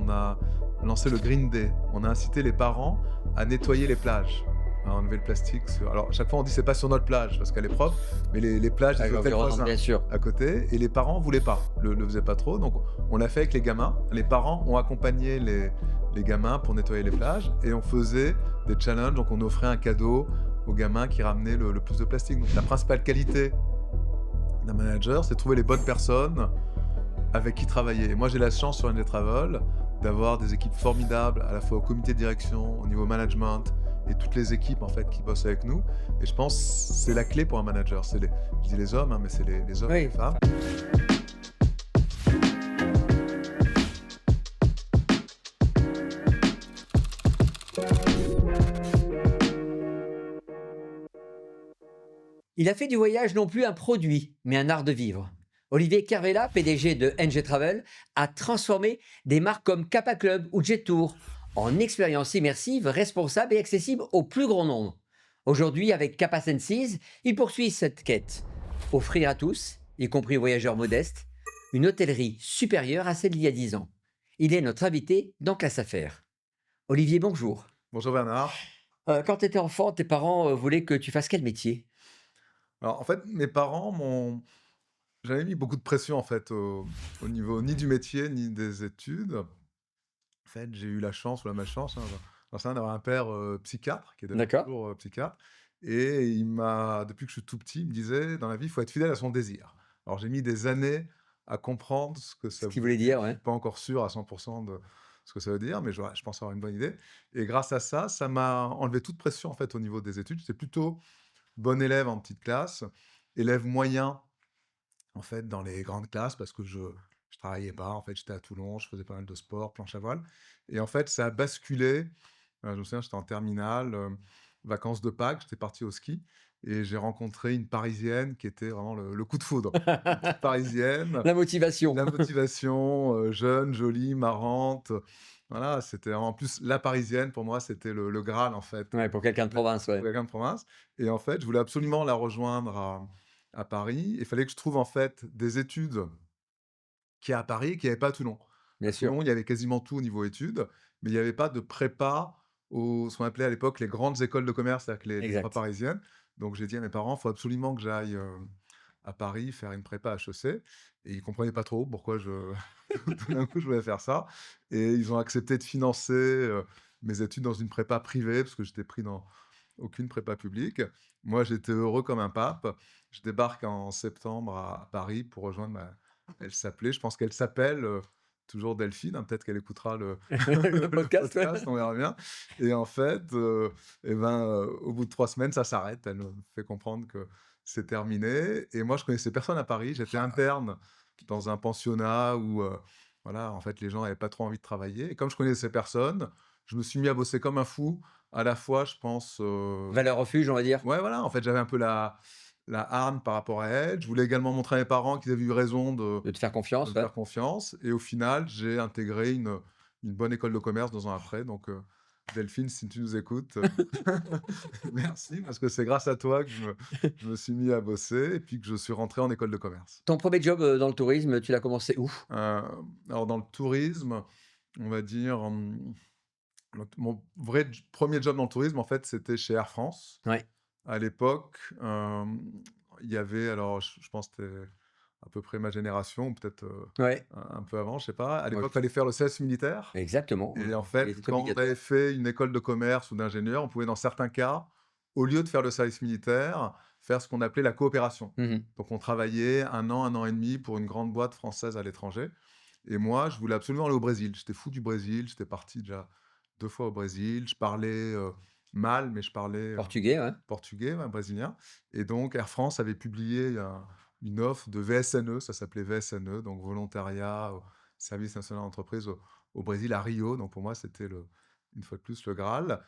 on a lancé le Green Day. On a incité les parents à nettoyer les plages, à enlever le plastique alors, à chaque fois, on dit: «C'est pas sur notre plage», parce qu'elle est propre, mais les plages À des hôtels l'environnement, voisins bien sûr. à côté et les parents voulaient pas, le faisaient pas trop, donc on l'a fait avec les gamins. Les parents ont accompagné les gamins pour nettoyer les plages et on faisait des challenges, donc on offrait un cadeau aux gamins qui ramenaient le plus de plastique. Donc la principale qualité d'un manager, c'est de trouver les bonnes personnes avec qui travailler. Et moi, j'ai la chance sur NG Travel d'avoir des équipes formidables, à la fois au comité de direction, au niveau management, et toutes les équipes en fait qui bossent avec nous. Et je pense que c'est la clé pour un manager. Je dis les hommes, hein, mais c'est les hommes et les Oui, femmes. il a fait du voyage non plus un produit, mais un art de vivre. Olivier Kervella, PDG de NG Travel, a transformé des marques comme Kappa Club ou Jet Tour en expériences immersives, responsables et accessibles au plus grand nombre. Aujourd'hui, avec Kappa Senses, il poursuit cette quête. Offrir à tous, y compris aux voyageurs modestes, une hôtellerie supérieure à celle d'il y a 10 ans. Il est notre invité dans Classe Affaires. Olivier, bonjour. Bonjour Bernard. Quand tu étais enfant, tes parents voulaient que tu fasses quel métier? Alors en fait, mes parents m'ont jamais mis beaucoup de pression en fait au niveau ni du métier ni des études. En fait, j'ai eu la chance ou la malchance, hein, j'en sais rien, d'avoir un père, psychiatre, qui est d'ailleurs D'accord. toujours, psychiatre et depuis que je suis tout petit, il me disait: «Dans la vie, il faut être fidèle à son désir». Alors j'ai mis des années à comprendre ce que Ce ça qu'il voulait voulait dire. dire, Je ouais. suis pas encore sûr à 100 de ce que ça veut dire, mais je pense avoir une bonne idée et grâce à ça, ça m'a enlevé toute pression, en fait, au niveau des études. J'étais plutôt bon élève en petite classe, élève moyen en fait, dans les grandes classes parce que je travaillais pas. En fait, j'étais à Toulon, je faisais pas mal de sport, planche à voile et en fait, ça a basculé, je me souviens, j'étais en terminale, vacances de Pâques, j'étais parti au ski et j'ai rencontré une Parisienne qui était vraiment le coup de foudre. Une petite Parisienne, La motivation. la motivation, jeune, jolie, marrante, voilà, c'était en plus la Parisienne pour moi, c'était le graal en fait, Ouais, pour quelqu'un de province, pour ouais. quelqu'un de province et en fait, je voulais absolument la rejoindre à Paris. Il fallait que je trouve en fait des études qu'il y a à Paris et qu'il n'y avait pas à Toulon. Bien À sûr. Toulon, il y avait quasiment tout au niveau études, mais il n'y avait pas de prépa ce qu'on appelait à l'époque les grandes écoles de commerce, c'est-à-dire que les prépas Exact. parisiennes. Donc j'ai dit à mes parents: «Il faut absolument que j'aille, à Paris faire une prépa HEC» et ils comprenaient pas trop pourquoi tout d'un coup je voulais faire ça et ils ont accepté de financer, mes études dans une prépa privée parce que j'étais pris dans aucune prépa publique. Moi, j'étais heureux comme un pape. Je débarque en septembre à Paris pour rejoindre ma elle s'appelait, je pense qu'elle s'appelle, toujours Delphine, hein, peut-être qu'elle écoutera le Le le podcast, ouais. podcast, on verra bien et en fait, au bout de 3 semaines, ça s'arrête. Elle me fait comprendre que c'est terminé et moi, je connaissais personne à Paris. J'étais interne dans un pensionnat où, voilà, en fait, les gens avaient pas trop envie de travailler et comme je connaissais personne, je me suis mis à bosser comme un fou. À la fois, je pense, Valeur refuge, on va dire. ouais, voilà, en fait, j'avais un peu la hargne par rapport à elle. Je voulais également montrer à mes parents qu'ils avaient eu raison De te faire de confiance, me ouais. faire confiance et au final, j'ai intégré une bonne école de commerce 2 ans après donc Delphine, si tu nous écoutes, merci parce que c'est grâce à toi que je me suis mis à bosser et puis que je suis rentré en école de commerce. Ton premier job, dans le tourisme, tu l'as commencé où? Alors dans le tourisme, on va dire, mon vrai 1er job dans le tourisme, en fait, c'était chez Air France. Ouais. À l'époque, il y avait alors je pense que tu à peu près ma génération ou peut-être, Ouais. un peu avant, je sais pas. À Moi, l'époque, il fallait faire le service militaire exactement, et en il fait, était quand on obligatoire. avait fait une école de commerce ou d'ingénieur, on pouvait dans certains cas, au lieu de faire le service militaire, faire ce qu'on appelait la coopération. Mmh mh. Donc on travaillait 1 an et demi pour une grande boîte française à l'étranger et moi, je voulais absolument aller au Brésil. J'étais fou du Brésil, j'étais parti déjà 2 fois au Brésil. Je parlais, mal, mais je parlais, Portugais, ouais. portugais, ouais, brésilien et donc Air France avait publié une offre de VSNE, ça s'appelait VSNE, donc volontariat au service national d'entreprise au Brésil, à Rio, donc pour moi, c'était une fois de plus le Graal.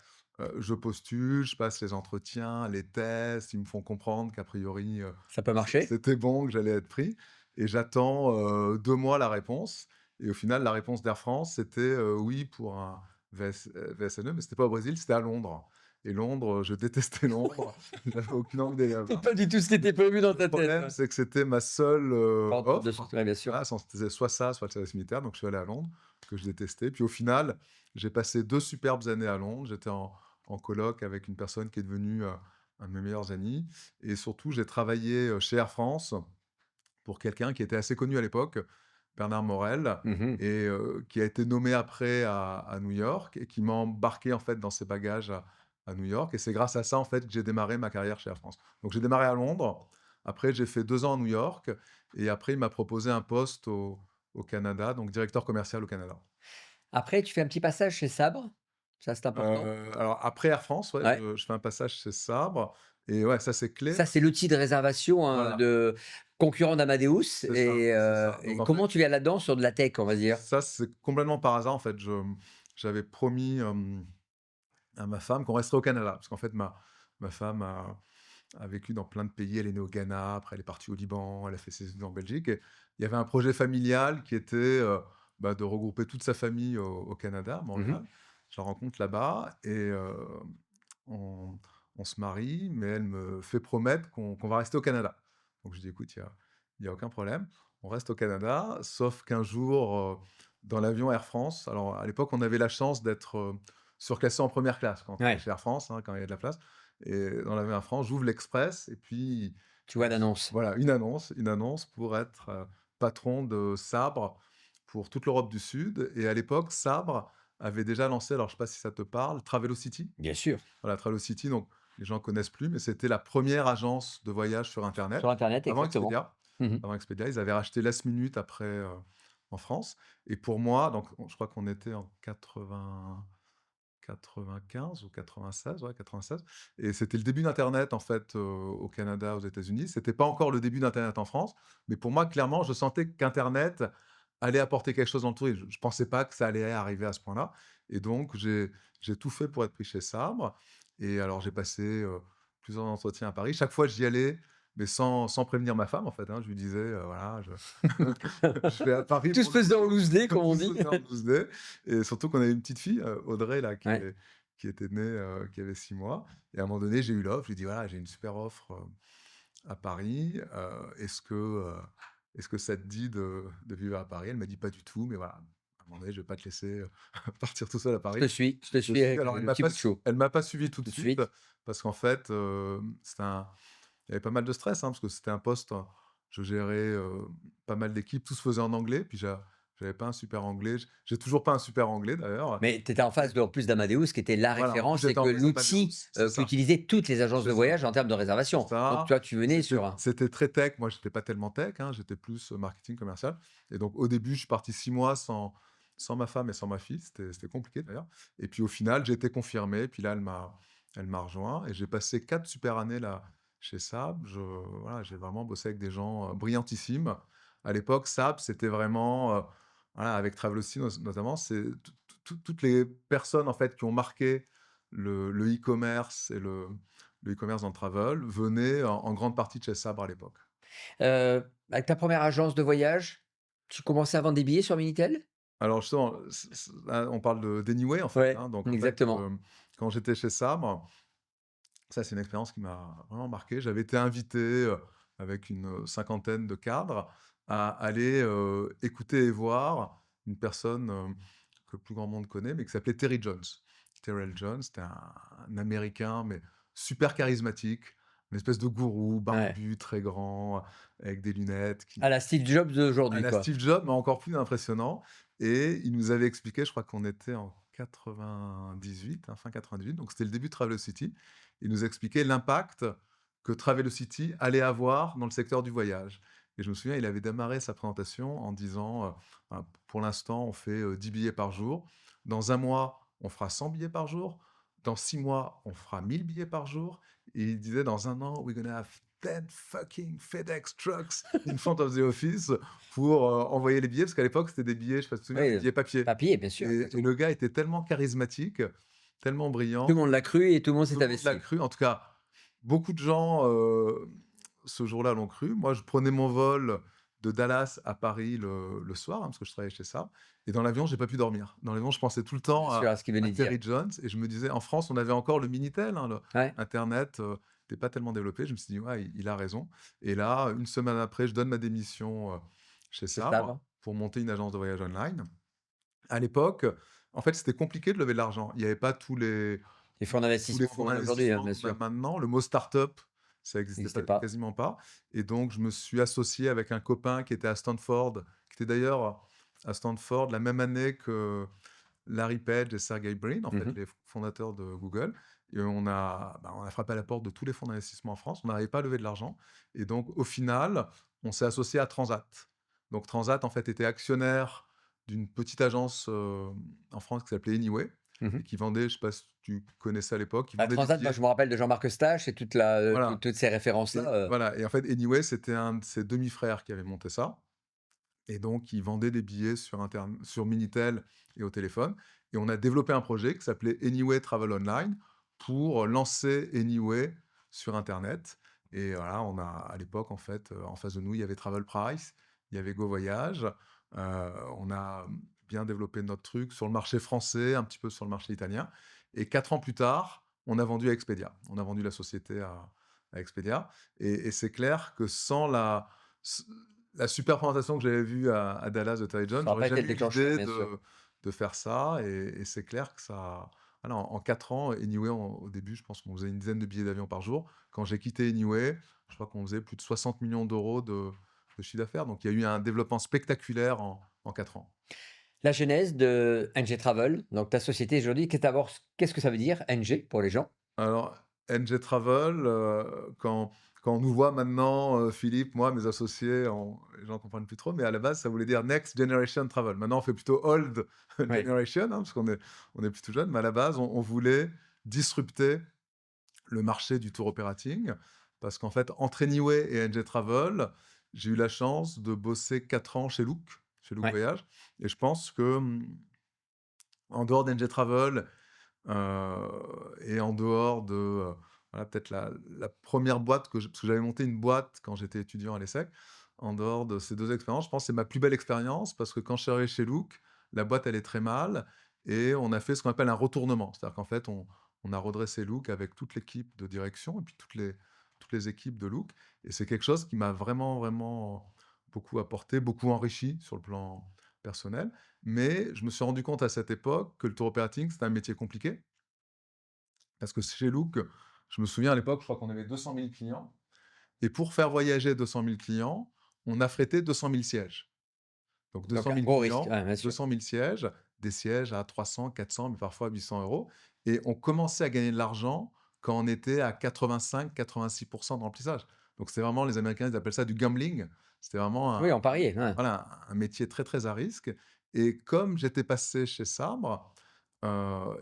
Je postule, je passe les entretiens, les tests, ils me font comprendre qu'a priori, Ça peut marcher? c'était bon, que j'allais être pris et j'attends, 2 mois la réponse et au final, la réponse d'Air France, c'était, oui pour un VSNE, mais c'était pas au Brésil, c'était à Londres Et Londres, je détestais Londres. J'avais aucune envie d'aller là-bas. C'est pas du tout ce qui était prévu dans Le ta tête, problème, ouais. c'est que c'était ma seule Porte de offre. sortie, ouais, bien sûr. Voilà, c'était soit ça, soit le service militaire. Donc je suis allé à Londres, que je détestais. Puis au final, j'ai passé 2 superbes années à Londres. J'étais en coloc avec une personne qui est devenue un de mes meilleurs amis. Et surtout, j'ai travaillé chez Air France pour quelqu'un qui était assez connu à l'époque, Bernard Morel, Mmh. et qui a été nommé après à New York et qui m'a embarqué en fait dans ses bagages à New York. Et c'est grâce à ça en fait que j'ai démarré ma carrière chez Air France. Donc j'ai démarré à Londres. Après, j'ai fait 2 ans à New York. Et après, il m'a proposé un poste au Canada, donc directeur commercial au Canada. Après, tu fais un petit passage chez Sabre, ça, c'est important? Alors après Air France, ouais, Ouais. je fais un passage chez Sabre. Et ouais, ça c'est clé. Ça, c'est l'outil de réservation, hein, Voilà, de concurrent d'Amadeus c'est ça, c'est ça. Donc et en fait, comment tu viens là-dedans sur de la tech, on va dire? ça c'est complètement par hasard. En fait, j'avais promis à ma femme qu'on resterait au Canada. Parce qu'en fait, ma femme a vécu dans plein de pays. Elle est née au Ghana, après elle est partie au Liban, elle a fait ses études en Belgique. Et il y avait un projet familial qui était de regrouper toute sa famille au Canada, à Mmh. Montréal. Je la rencontre là-bas et on, on se marie, mais elle me fait promettre qu'on va rester au Canada. Donc je dis, écoute, il y a aucun problème. On reste au Canada, sauf qu'un jour, dans l'avion Air France, alors à l'époque, on avait la chance d'être surclassé en première classe quand on est Ouais, chez Air France, hein, quand il y a de la place. Et dans l'avion Air France, j'ouvre l'Express et puis tu vois l'annonce. voilà, une annonce pour être patron de Sabre pour toute l'Europe du Sud. Et à l'époque, Sabre avait déjà lancé, alors je ne sais pas si ça te parle, Travelocity. Bien sûr, Voilà, Travelocity, donc les gens connaissent plus, mais c'était la première agence de voyage sur Internet sur internet, avant exactement. Expedia. Mmh. Avant Expedia, ils avaient racheté Last Minute après en France. Et pour moi, donc je crois qu'on était en 95 ou 96, ouais, 96. Et c'était le début d'Internet, en fait, au Canada, aux États-Unis. C'était pas encore le début d'Internet en France, mais pour moi, clairement, je sentais qu'Internet allait apporter quelque chose dans le tourisme. Je pensais pas que ça allait arriver à ce point-là. Et donc, j'ai tout fait pour être pris chez Sabre. Et alors, j'ai passé plusieurs entretiens à Paris. Chaque fois, j'y allais, mais sans prévenir ma femme, en fait, hein. Je lui disais, voilà, je vais à Paris Tout pour se le faisait en boulot. loose day, comme Tout on se dit. faisait en 12D. Et surtout qu'on avait une petite fille, Audrey, là, Ouais. qui était née, qui avait 6 mois. Et à un moment donné, j'ai eu l'offre. Je lui ai dit, voilà, j'ai une super offre à Paris. Est-ce que ça te dit de vivre à Paris? Elle m'a dit pas du tout, mais voilà. À un moment donné, je vais pas te laisser partir tout seul à Paris. Je te Je suis suis. avec Alors, le petit bout de chou. elle m'a pas suivi tout de Tout de suite suite. parce qu'en fait, il y avait pas mal de stress, hein, parce que c'était un poste, je gérais pas mal d'équipes, tout se faisait en anglais, puis j'avais pas un super anglais. J'ai toujours pas un super anglais d'ailleurs. Mais tu étais en face, en plus d'Amadeus, qui était la Voilà, en plus référence et j'étais que en face l'outil d'Amadeus, c'est ça, qu'utilisaient toutes les agences c'est de ça, voyage en termes de c'est réservation. Donc, ça. toi, tu venais C'était sur un c'était très tech. Moi, j'étais pas tellement tech, hein, j'étais plus marketing commercial. Et donc au début, je suis parti 6 mois sans ma femme et sans ma fille. C'était compliqué d'ailleurs. Et puis au final, j'ai été confirmé. Puis là, elle m'a rejoint et j'ai passé 4 super années là chez Saab. Voilà, j'ai vraiment bossé avec des gens brillantissimes. À l'époque, Saab, c'était vraiment voilà, avec Travelocity notamment, c'est toutes les personnes en fait qui ont marqué le e-commerce et le e-commerce dans le travel venait en grande partie de chez Sabre à l'époque. avec ta première agence de voyage, tu commençais à vendre des billets sur Minitel? Alors justement, là, on parle d'Anyway en fait, Ouais, hein. Donc en fait, exactement. quand j'étais chez Sabre, ça c'est une expérience qui m'a vraiment marqué. J'avais été invité avec une cinquantaine de cadres à aller écouter et voir une personne que plus grand monde connaît, mais qui s'appelait Terry Jones. Terrell Jones, c'était un Américain, mais super charismatique, une espèce de gourou, Ouais. barbu, très grand, avec des lunettes, À la Steve Jobs à d'aujourd'hui, la quoi. Steve Jobs, mais encore plus impressionnant. Et il nous avait expliqué, je crois qu'on était en 98, hein, fin 98, donc c'était le début de Travelocity. Il nous expliquait l'impact que Travelocity allait avoir dans le secteur du voyage. Et je me souviens, il avait démarré sa présentation en disant ben, pour l'instant, on fait 10 billets par jour. Dans un mois, on fera 100 billets par jour. Dans 6 mois, on fera 1000 billets par jour. Et il disait dans un an, we're gonna have 10 fucking FedEx trucks in front of the office pour envoyer les billets, parce qu'à l'époque, c'était des billets, je sais pas si tu te souviens, des Oui, billets papier. papier, bien sûr, Et exactement. le gars était tellement charismatique, tellement Tout brillant, le monde l'a cru et tout le monde tout s'est le monde l'a investi. cru. En tout cas, beaucoup de gens, ce jour-là, l'ont cru. Moi, je prenais mon vol de Dallas à Paris le soir, hein, parce que je travaillais chez ça. Et dans l'avion, j'ai pas pu dormir. Dans l'avion, je pensais tout le Bien temps sûr, à ce qu'il venait à de dire. Terry Jones et je me disais, en France, on avait encore le Minitel, hein, Ouais, Internet n'était pas tellement développé. Je me suis dit, ouais, il a raison. Et là, une semaine après, je donne ma démission chez c'est ça, Sabre va. pour monter une agence de voyage online. À l'époque, en fait, c'était compliqué de lever de l'argent. Il n'y avait pas Les fonds tous les d'investissement fonds qu'on a aujourd'hui, hein, d'investissement bien qu'on a sûr. maintenant. Le mot start-up, ça Ça n'existait n'existait pas, pas. quasiment pas. Et donc, je me suis associé avec un copain qui était à Stanford, qui était d'ailleurs à Stanford la même année que Larry Page et Sergey Brin, en fait, Mhm. les fondateurs de Google. Et on a frappé à la porte de tous les fonds d'investissement en France. On n'arrivait pas à lever de l'argent. Et donc, au final, on s'est associé à Transat. Donc, Transat, en fait, était actionnaire d'une petite agence en France qui s'appelait Anyway et Mhm. qui vendait, je ne sais pas si tu connaissais à l'époque, qui La vendait des Transat, moi, billets. je me rappelle de Jean-Marc Stache et Voilà. toutes ces références-là. Et voilà. Et en fait, Anyway, c'était un de ses demi-frères qui avait monté ça. Et donc, il vendait des billets sur Minitel et au téléphone. Et on a développé un projet qui s'appelait Anyway Travel Online pour lancer Anyway sur Internet. Et voilà, on a, à l'époque, en fait, en face de nous, il y avait Travel Price, il y avait Go Voyage. On a bien développé notre truc sur le marché français, un petit peu sur le marché italien. Et 4 ans plus tard, on a vendu à Expedia. On a vendu la société à Expedia. Et c'est clair que sans la super présentation que j'avais vue à Dallas de Terry Jones, Ça j'aurais n'a pas été jamais le eu déclencheur, l'idée bien sûr. de faire ça. Et c'est clair que ça. Voilà, en 4 ans, Anyway, au début, je pense qu'on faisait une dizaine de billets d'avion par jour. Quand j'ai quitté Anyway, je crois qu'on faisait plus de 60 millions d'euros de chiffre d'affaires. Donc il y a eu un développement spectaculaire en 4 ans. La genèse de NG Travel, donc ta société aujourd'hui, qu'est-ce que ça veut dire, NG, pour les gens? Alors, NG Travel, quand on nous voit maintenant, Philippe, moi, mes associés, les gens ne comprennent plus trop, mais à la base, ça voulait dire Next Generation Travel. Maintenant, on fait plutôt Old Oui. Generation, hein, parce on est plutôt jeune, mais à la base, on voulait disrupter le marché du tour operating, parce qu'en fait, entre Anyway et NG Travel, j'ai eu la chance de bosser 4 ans chez Look Ouais. Voyage, et je pense que en dehors d'NG Travel et en dehors de voilà, peut-être la première boîte parce que j'avais monté une boîte quand j'étais étudiant à l'ESSEC. En dehors de ces 2 expériences, je pense que c'est ma plus belle expérience parce que quand je suis arrivé chez Look, la boîte allait très mal et on a fait ce qu'on appelle un retournement. C'est-à-dire qu'en fait, on a redressé Look avec toute l'équipe de direction et puis toutes les équipes de Look. Et c'est quelque chose qui m'a vraiment, vraiment beaucoup apporté, beaucoup enrichi sur le plan personnel. Mais je me suis rendu compte à cette époque que le tour operating, c'était un métier compliqué. Parce que chez Look, je me souviens à l'époque, je crois qu'on avait 200 000 clients. Et pour faire voyager 200 000 clients, on affrêtait 200 000 sièges. Donc Donc 200 un 000 gros risque, clients, ouais, bien sûr. 200 000 sièges, des sièges à 300, 400, mais parfois 800 euros. Et on commençait à gagner de l'argent quand on était à 85-86% de remplissage. Donc c'est vraiment, les Américains, ils appellent ça du gambling. C'était vraiment Oui, on pariait, ouais. voilà, un métier très, très à risque. Et comme j'étais passé chez Sabre,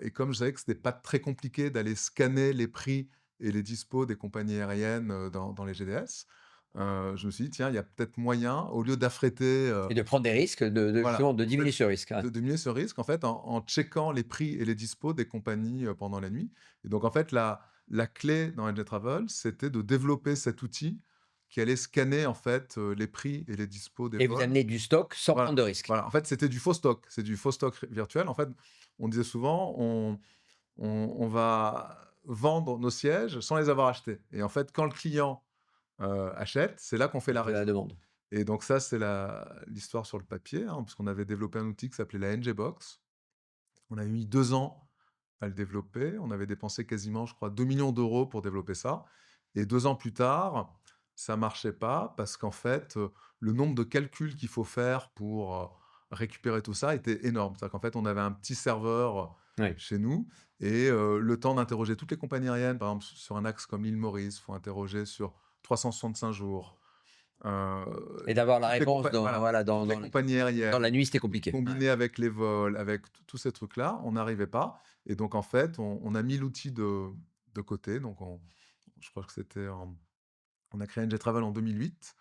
et comme je savais que c'était pas très compliqué d'aller scanner les prix et les dispos des compagnies aériennes dans les GDS, je me suis dit, tiens, il y a peut-être moyen, au lieu d'affréter, Et de prendre des risques, voilà, justement, de en fait, diminuer ce risque, ouais. de diminuer ce risque, en fait, en checkant les prix et les dispos des compagnies pendant la nuit. Et donc, en fait, la clé dans NG Travel, c'était de développer cet outil qui allait scanner, en fait, les prix et les dispos des Et vous vols. amenez du stock sans prendre Voilà, de risques. voilà. En fait, c'était du faux stock. C'est du faux stock virtuel. En fait, on disait souvent, on va vendre nos sièges sans les avoir achetés. Et en fait, quand le client achète, c'est là qu'on fait On la fait la réserve. demande. Et donc ça, c'est l'histoire sur le papier, hein, parce qu'on avait développé un outil qui s'appelait la NG Box. On a mis 2 ans à le développer. On avait dépensé quasiment, je crois, 2 millions d'euros pour développer ça. Et 2 ans plus tard, ça marchait pas parce qu'en fait, le nombre de calculs qu'il faut faire pour récupérer tout ça était énorme. C'est-à-dire qu'en fait, on avait un petit serveur Oui. chez nous et le temps d'interroger toutes les compagnies aériennes, par exemple sur un axe comme l'île Maurice, il faut interroger sur 365 jours. Et d'avoir la Toutes les réponse voilà, voilà, toutes les compagnies dans la aériennes, nuit, c'était compliqué. Ouais. combinées avec les vols, avec tous ces trucs-là, on n'arrivait pas. Et donc, en fait, on a mis l'outil de côté. Donc, je crois que on a créé NG Travel en 2008.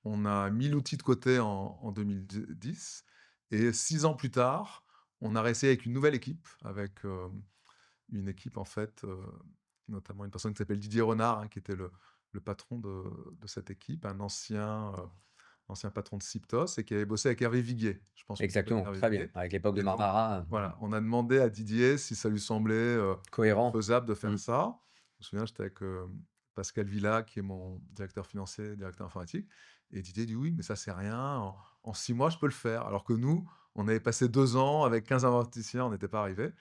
On a mis l'outil de côté en 2010. Et 6 ans plus tard, on a réessayé avec une nouvelle équipe, avec une équipe, en fait, notamment une personne qui s'appelle Didier Renard, hein, qui était le patron de cette équipe, un ancien patron de Siptos, et qui avait bossé avec Hervé Viguier. Je pense que tu connais Exactement, Hervé très bien. Viguier. Avec l'époque de Et donc, Marmara, voilà, on a demandé à Didier si ça lui semblait cohérent. faisable de faire Mmh. ça. Je me souviens, j'étais avec Pascal Villa, qui est mon directeur financier, directeur informatique. Et Didier dit oui, mais ça, c'est rien. En 6 mois, je peux le faire. Alors que nous, on avait passé 2 ans avec 15 informaticiens, on n'était pas arrivé.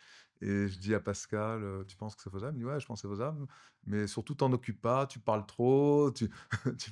Et je dis à Pascal, tu penses que c'est faisable? Il me dit ouais, je pense que c'est faisable. Mais surtout, t'en occupes pas, tu parles trop, tu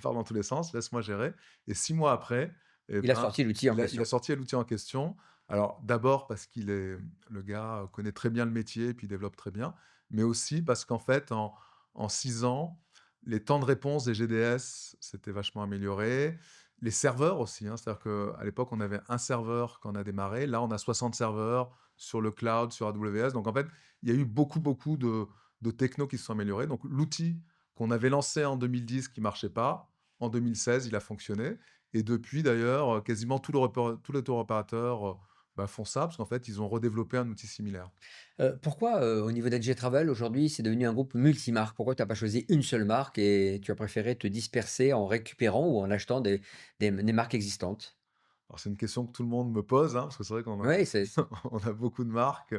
parles dans tous les sens, laisse-moi gérer. Et 6 mois après, eh Il a ben, sorti l'outil en il a question. sorti l'outil en question. Alors, d'abord parce le gars connaît très bien le métier et puis développe très bien, mais aussi parce qu'en fait, en 6 ans, les temps de réponse des GDS s'étaient vachement améliorés. Les serveurs aussi, hein, c'est-à-dire qu'à l'époque, on avait un serveur quand on a démarré. Là, on a 60 serveurs sur le cloud, sur AWS. Donc, en fait, il y a eu beaucoup, beaucoup de technos qui se sont améliorés. Donc, l'outil qu'on avait lancé en 2010 qui marchait pas, en 2016, il a fonctionné. Et depuis, d'ailleurs, quasiment tous les tour opérateurs font ça, parce qu'en fait, ils ont redéveloppé un outil similaire. Pourquoi, au niveau d'NG Travel, aujourd'hui, c'est devenu un groupe multimarque? Pourquoi tu as pas choisi une seule marque et tu as préféré te disperser en récupérant ou en achetant des marques existantes? Alors, c'est une question que tout le monde me pose, hein, parce que c'est vrai qu'on a, Oui, c'est on a beaucoup de marques.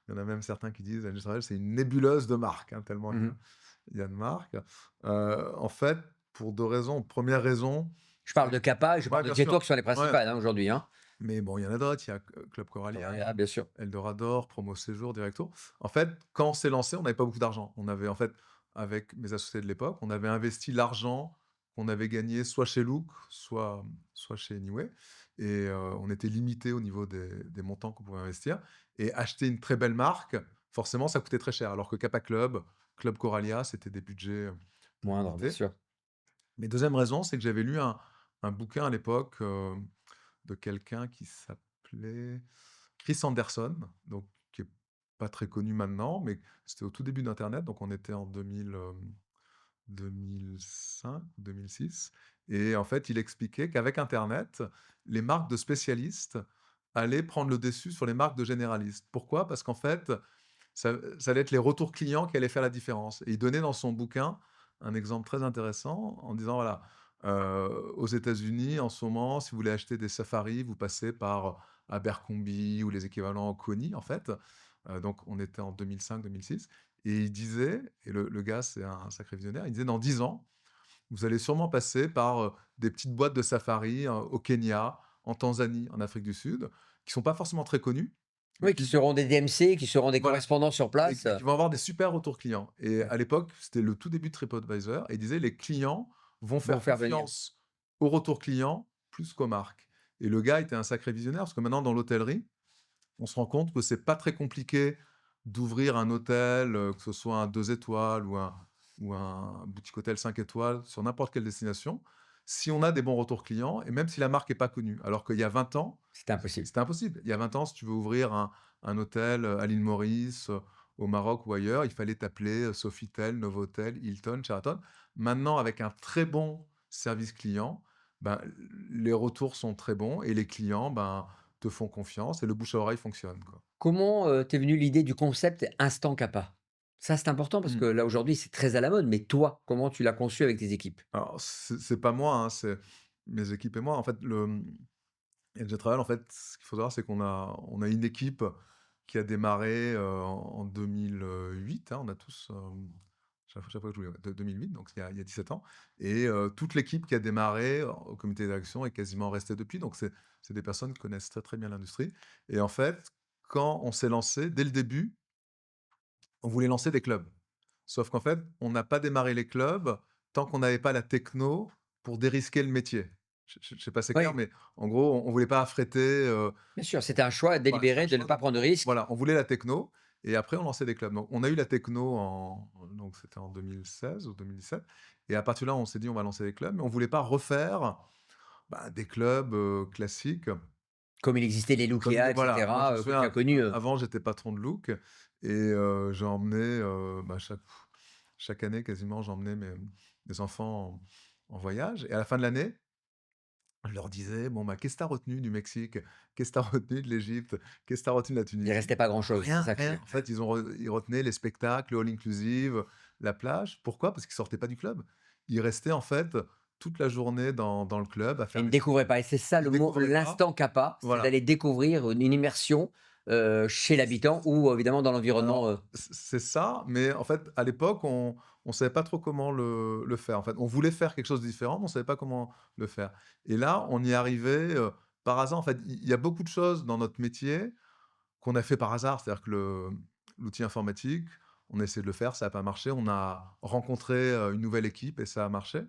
Il y en a même certains qui disent Travel, c'est une nébuleuse de marques, hein, tellement mmh. il y a de marques. En fait, pour 2 raisons. Première raison, Je parle de c'est... Kappa et je Ouais, parle de bien Jetor sûr. qui sont les Ouais. principales, hein, aujourd'hui, hein. Mais bon, il y en a d'autres. Il y a Club Coralia, Ah, bien sûr. Eldorado, Promo Séjour, Directo. En fait, quand on s'est lancé, on n'avait pas beaucoup d'argent. On avait, en fait, avec mes associés de l'époque, on avait investi l'argent qu'on avait gagné soit chez Look, soit chez Anyway. Et on était limité au niveau des montants qu'on pouvait investir. Et acheter une très belle marque, forcément, ça coûtait très cher. Alors que Kappa Club, Club Coralia, c'était des budgets Moindre, bien limités. sûr. Mais deuxième raison, c'est que j'avais lu un bouquin à l'époque de quelqu'un qui s'appelait Chris Anderson, donc qui est pas très connu maintenant, mais c'était au tout début d'internet, donc on était en 2005, 2006. Et en fait, il expliquait qu'avec internet, les marques de spécialistes allaient prendre le dessus sur les marques de généralistes. Pourquoi? Parce qu'en fait, ça allait être les retours clients qui allaient faire la différence. Et il donnait dans son bouquin un exemple très intéressant en disant, voilà, aux États-Unis, en ce moment, si vous voulez acheter des safaris, vous passez par Abercrombie ou les équivalents Coney, en fait. Donc, on était en 2005-2006. Et il disait, et le gars, c'est un sacré visionnaire, il disait, dans 10 ans, vous allez sûrement passer par des petites boîtes de safari au Kenya, en Tanzanie, en Afrique du Sud, qui sont pas forcément très connues, mais Oui, qui seront des DMC, qui seront des voilà, correspondants sur et place. qui vont avoir des super retours clients. Et Ouais, à l'époque, c'était le tout début de TripAdvisor, et il disait, les clients vont vont faire faire venir. confiance aux retours clients plus qu'aux marques. Et le gars était un sacré visionnaire, parce que maintenant, dans l'hôtellerie, on se rend compte que c'est pas très compliqué d'ouvrir un hôtel, que ce soit un 2 étoiles ou un boutique hôtel 5 étoiles sur n'importe quelle destination, si on a des bons retours clients et même si la marque est pas connue. Alors qu'il y a 20 ans, C'était impossible. c'était impossible. Il y a 20 ans, si tu veux ouvrir un hôtel à l'île Maurice, au Maroc ou ailleurs, il fallait t'appeler Sofitel, Novotel, Hilton, Sheraton. Maintenant, avec un très bon service client, ben, les retours sont très bons et les clients te font confiance et le bouche à oreille fonctionne, quoi. Comment, t'es venue l'idée du concept Instant Kappa? Ça, c'est important parce Mmh. que là, aujourd'hui, c'est très à la mode, mais toi, comment tu l'as conçu avec tes équipes? Alors, c'est pas moi, hein, c'est mes équipes et moi. En fait, LG Travel, en fait, ce qu'il faut savoir, c'est qu'on a une équipe qui a démarré en 2008, hein, on a tous, chaque fois que je voulais, de 2008, donc il y a 17 ans. Et toute l'équipe qui a démarré au comité d'action est quasiment restée depuis. Donc, c'est des personnes qui connaissent très, très bien l'industrie. Et en fait, quand on s'est lancé, dès le début, on voulait lancer des clubs. Sauf qu'en fait, on n'a pas démarré les clubs tant qu'on n'avait pas la techno pour dérisquer le métier. Je sais pas si c'est clair, Oui, mais en gros, on voulait pas affréter, bien sûr, c'était un choix voilà, c'était délibéré un de ne choix, pas donc prendre de risques. voilà, on voulait la techno et après on lançait des clubs. Donc on a eu la techno donc c'était en 2016 ou 2017, et à partir de là, on s'est dit: «On va lancer des clubs», mais on voulait pas refaire, des clubs, classiques. Comme il existait les Comme il Lukia est et voilà, moi je me cetera, que tu as souviens, connus, avant j'étais patron de Look et j'ai emmené, chaque année quasiment, j'emmenais mes enfants en voyage, et à la fin de l'année, je leur disais: «Bon, qu'est-ce que tu as retenu du Mexique? Qu'est-ce que tu as retenu de l'Égypte? Qu'est-ce que tu as retenu de la il Tunisie?» restait pas grand-chose, c'est Rien, ça que rien. En fait, ils retenaient les spectacles, le all inclusive, la plage. Pourquoi? Parce qu'ils sortaient pas du club. Ils restaient en fait toute la journée dans le club à Et faire ils ne des découvraient pas et c'est ça ils le mot découvraient pas. l'instant Kappa, c'est Voilà. d'aller découvrir une immersion, chez l'habitant ou évidemment dans l'environnement, Alors, c'est ça, mais en fait, à l'époque, on savait pas trop comment le faire. En fait, on voulait faire quelque chose de différent, mais on savait pas comment le faire. Et là, on y arrivait, par hasard. En fait, il y a beaucoup de choses dans notre métier qu'on a fait par hasard. C'est-à-dire que l'outil informatique, on a essayé de le faire, ça a pas marché. On a rencontré, une nouvelle équipe et ça a marché.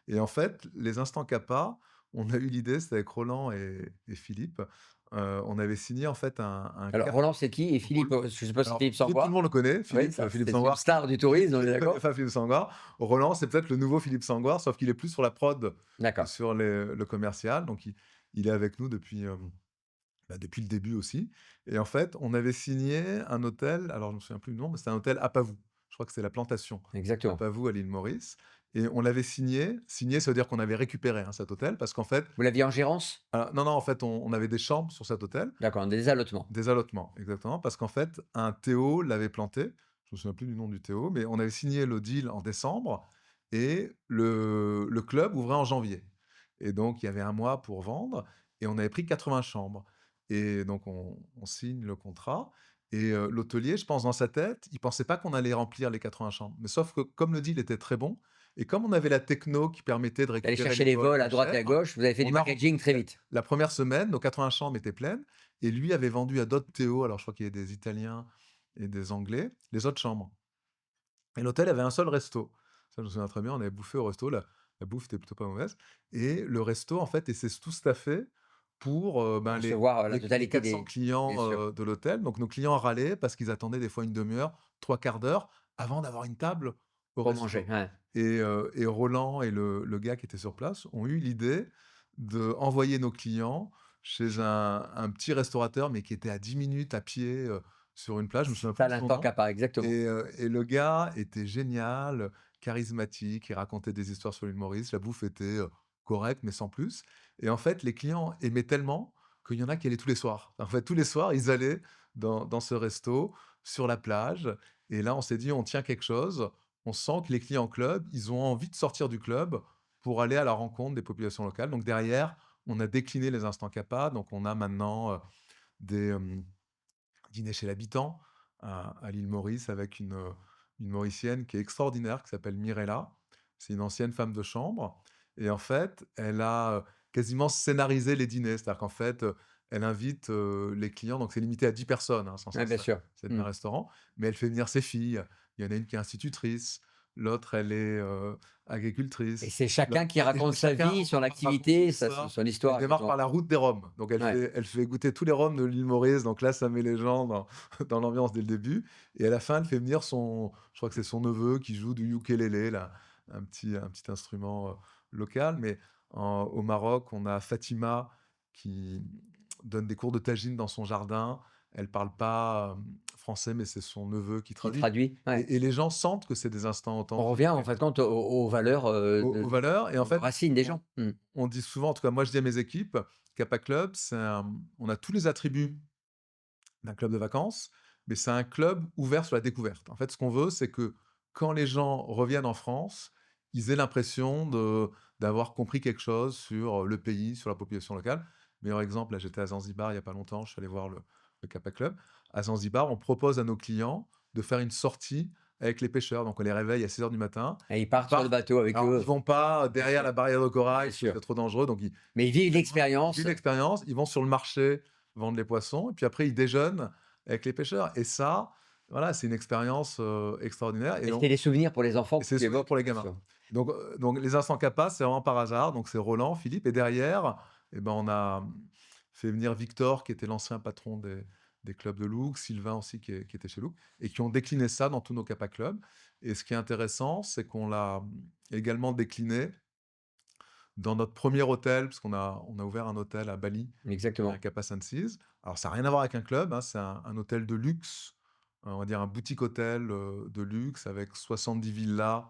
Et en fait, les instants Kappa, on a eu l'idée, c'était avec Roland et Philippe, on avait signé en fait un alors Roland c'est qui? Et Philippe, Rol je ne sais pas si alors Philippe Philippe, tout le Sangua? monde le connaît, Oui, Philippe, ça Philippe c'est une Sangoire, star du qui tourisme, on qui est ne connaît d'accord? pas Philippe Sangoire. Roland, c'est peut-être le nouveau Philippe Sangoire, sauf qu'il est plus sur la prod que D'accord. sur le commercial. Donc il est avec nous depuis, depuis le début aussi. Et en fait, on avait signé un hôtel, alors je me souviens plus du nom, mais c'était un hôtel à Pavou. Je crois que c'est la Plantation à Exactement. Pavou, à l'île Maurice. Et on l'avait signé. Signé, ça veut dire qu'on avait récupéré, hein, cet hôtel, parce qu'en fait, Vous l'aviez en gérance? non, non, en fait, on avait des chambres sur cet hôtel. D'accord, des allotements. Des allotements, exactement, parce qu'en fait, un Théo l'avait planté. Je me souviens plus du nom du Théo, mais on avait signé le deal en décembre et le club ouvrait en janvier. Et donc, il y avait un mois pour vendre et on avait pris 80 chambres. Et donc, on signe le contrat. Et l'hôtelier, je pense, dans sa tête, il pensait pas qu'on allait remplir les 80 chambres. Mais sauf que comme le deal était très bon et comme on avait la techno qui permettait de D'aller récupérer chercher les les vols vols à pas droite et chers, à gauche, vous avez fait du on a packaging très vite. la première semaine, nos 80 chambres étaient pleines et lui avait vendu à d'autres Théo, alors je crois qu'il y a des Italiens et des Anglais, les autres chambres. Et l'hôtel avait un seul resto. Ça, je me souviens très bien, on avait bouffé au resto, la bouffe était plutôt pas mauvaise. Et le resto, en fait, était tout staffé pour ben, Recevoir, la les totalité 400 des clients bien sûr, de l'hôtel. Donc nos clients râlaient parce qu'ils attendaient des fois une demi-heure, trois quarts d'heure avant d'avoir une table au pour manger, resto. ouais. Et Roland et le gars qui était sur place ont eu l'idée d'envoyer nos clients chez un petit restaurateur, mais qui était à 10 minutes à pied sur une plage. Je me souviens plus Ça de son l'instant nom. Kappa, exactement. Et le gars était génial, charismatique, il racontait des histoires sur l'île Maurice. La bouffe était correcte, mais sans plus. Et en fait, les clients aimaient tellement qu'il y en a qui allaient tous les soirs. En fait, tous les soirs, ils allaient dans ce resto, sur la plage. Et là, on s'est dit, on tient quelque chose. On sent que les clients club, ils ont envie de sortir du club pour aller à la rencontre des populations locales. Donc derrière, on a décliné les instants Kappa. Donc on a maintenant des dîners chez l'habitant à l'île Maurice avec une Mauricienne qui est extraordinaire, qui s'appelle Mirella. C'est une ancienne femme de chambre. Et en fait, elle a quasiment scénarisé les dîners. C'est-à-dire qu'en fait, elle invite les clients, donc c'est limité à 10 personnes, hein, Ouais, bien sûr. c'est Mmh. un restaurant, mais elle fait venir ses filles. Il y en a une qui est institutrice, l'autre, elle est Et agricultrice. c'est chacun qui Et raconte sa chacun vie, son raconte activité, ça. son Elle histoire, démarre par exactement. la route des Roms. Donc Ouais. elle fait goûter tous les Roms de l'île Maurice. Donc là, ça met les gens dans l'ambiance dès le début. Et à la fin, elle fait venir je crois que c'est son neveu qui joue du ukulélé, là, un petit instrument local. Mais au Maroc, on a Fatima qui donne des cours de tagine dans son jardin. Elle parle pas français, mais c'est son neveu qui Qui traduit. traduit, ouais. Et les gens sentent que c'est des instants On authentiques revient en fait compte aux valeurs, aux valeurs. Et en aux fait, racines des on, gens. Mmh. on dit souvent, en tout cas, moi je dis à mes équipes, Kappa Club, on a tous les attributs d'un club de vacances, mais c'est un club ouvert sur la découverte. En fait, ce qu'on veut, c'est que quand les gens reviennent en France, ils aient l'impression d'avoir compris quelque chose sur le pays, sur la population locale. Meilleur exemple, là, j'étais à Zanzibar il n'y a pas longtemps, je suis allé voir le Kappa Club. À Zanzibar, on propose à nos clients de faire une sortie avec les pêcheurs. Donc, on les réveille à 6 heures du matin. Et ils Ils partent sur le partent. bateau avec Alors, ils eux, vont pas bien derrière sûr, la barrière de corail, bien parce que sûr. c'est trop dangereux. Donc, Mais ils vivent ils l'expérience. vivent l'expérience, ils vont sur le marché vendre les poissons, et puis après, ils déjeunent avec les pêcheurs. Et ça, voilà, c'est une expérience extraordinaire. Et c'est des souvenirs pour les enfants Et que c'est tu souvenirs évoques, pour les bien gamins. sûr. Donc les instants Kappa, c'est vraiment par hasard. Donc c'est Roland, Philippe. Et derrière, eh ben, on a fait venir Victor, qui était l'ancien patron des clubs de Louk, Sylvain aussi, qui était chez Louk, et qui ont décliné ça dans tous nos Kappa Clubs. Et ce qui est intéressant, c'est qu'on l'a également décliné dans notre premier hôtel, parce on a ouvert un hôtel à Bali, un Exactement. Kappa Sunseas. Alors, ça n'a rien à voir avec un club, hein, c'est un hôtel de luxe, on va dire un boutique hôtel de luxe avec 70 villas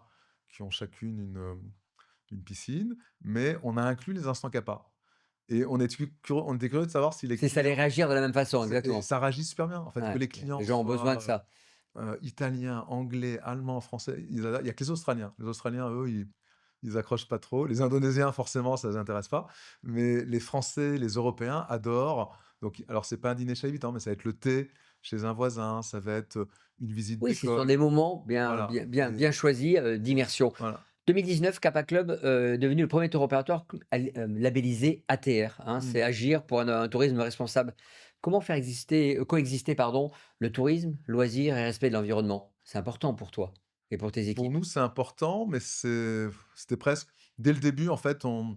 qui ont chacune une piscine, mais on a inclus les instants Kappa. Et on était curieux de savoir si les C'est ça, les clients. réagir de la même façon, Et exactement. ça réagit super bien, en fait, que Ouais. les clients Les gens ont besoin de soient ça. italiens, anglais, allemands, français. Il n'y a que les Australiens. Les Australiens, eux, ils accrochent pas trop. Les Indonésiens, forcément, ça les intéresse pas. Mais les Français, les Européens adorent. Donc, alors, c'est pas un dîner chez habitant, mais ça va être le thé chez un voisin, ça va être une visite Oui, ce sont d'école. des moments bien, Voilà. bien, bien, Et bien choisis d'immersion. voilà. 2019, Kappa Club devenu le premier tour opérateur labellisé ATR, hein, Mmh. c'est Agir pour un tourisme responsable. Comment faire coexister pardon, le tourisme, loisirs et respect de l'environnement? C'est important pour toi et pour tes Pour équipes. nous, c'est important, mais c'était presque dès le début, en fait, on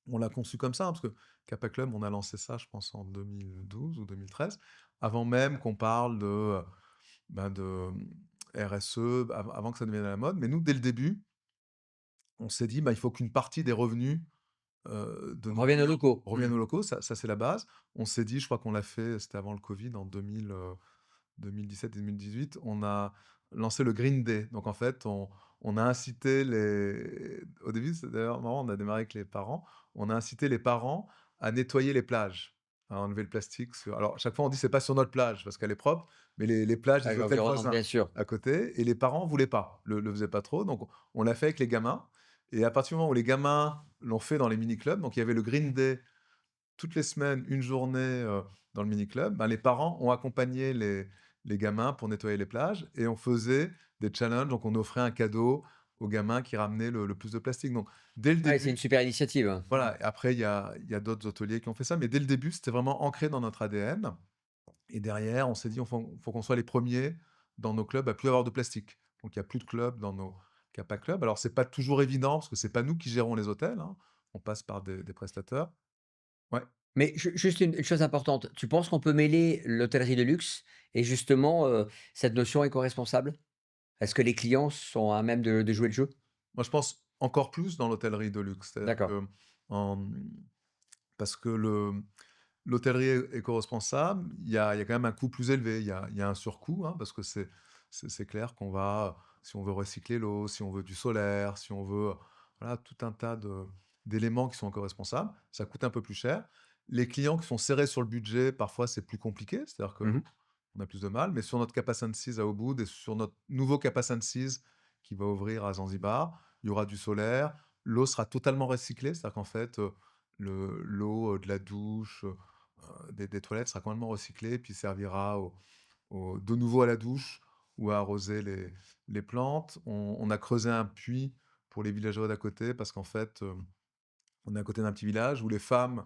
l'a conçu comme ça, hein, parce que Kappa Club, on a lancé ça, je pense, en 2012 ou 2013, avant même qu'on parle de RSE, avant que ça devienne à la mode. Mais nous, dès le début, on s'est dit: «Bah, il faut qu'une partie des revenus, de nos Reviens aux clients locaux. reviennent aux locaux». Ça, c'est la base. On s'est dit, je crois qu'on l'a fait, c'était avant le covid, en 2017 et 2018, on a lancé le Green Day. Donc en fait, on a incité les au début, c'est d'ailleurs marrant, on a démarré avec les parents. On a incité les parents à nettoyer les plages, à enlever le plastique sur alors chaque fois on dit: «C'est pas sur notre plage», parce qu'elle est propre, mais les plages des Avec hôtels l'environnement, voisins bien sûr. à côté et les parents voulaient pas, le faisaient pas trop. Donc on l'a fait avec les gamins et à partir du moment où les gamins l'ont fait dans les mini clubs, donc il y avait le Green Day toutes les semaines, une journée, dans le mini club, ben, les parents ont accompagné les gamins pour nettoyer les plages et on faisait des challenges. Donc on offrait un cadeau aux gamins qui ramenaient le plus de plastique. Donc dès le Ouais, c'est une début, super initiative, hein. voilà, et après il y a d'autres hôteliers qui ont fait ça, mais dès le début, c'était vraiment ancré dans notre ADN et derrière, on s'est dit: «On faut qu'on soit les premiers dans nos clubs à plus avoir de plastique». Donc il y a plus de clubs dans nos Kappa Club. Alors c'est pas toujours évident parce que c'est pas nous qui gérons les hôtels, hein, on passe par des prestataires. Ouais. Mais juste une chose importante, tu penses qu'on peut mêler l'hôtellerie de luxe et justement cette notion éco-responsable? Est-ce que les clients sont à même de jouer le jeu? Moi, je pense encore plus dans l'hôtellerie de luxe. C'est-à-dire D'accord. que, en parce que l'hôtellerie éco-responsable, il y a quand même un coût plus élevé. Il y a un surcoût, hein, parce que c'est clair qu'on va si on veut recycler l'eau, si on veut du solaire, si on veut, voilà, tout un tas d'éléments qui sont éco-responsables, ça coûte un peu plus cher. Les clients qui sont serrés sur le budget, parfois, c'est plus compliqué. C'est-à-dire que Mmh. on a plus de mal. Mais sur notre Kappa Senses à Ubud et sur notre nouveau Kappa Senses qui va ouvrir à Zanzibar, il y aura du solaire. L'eau sera totalement recyclée, c'est-à-dire qu'en fait, l'eau de la douche, des toilettes sera complètement recyclée, puis servira de nouveau à la douche ou à arroser les plantes. On a creusé un puits pour les villageois d'à côté parce qu'en fait, on est à côté d'un petit village où les femmes,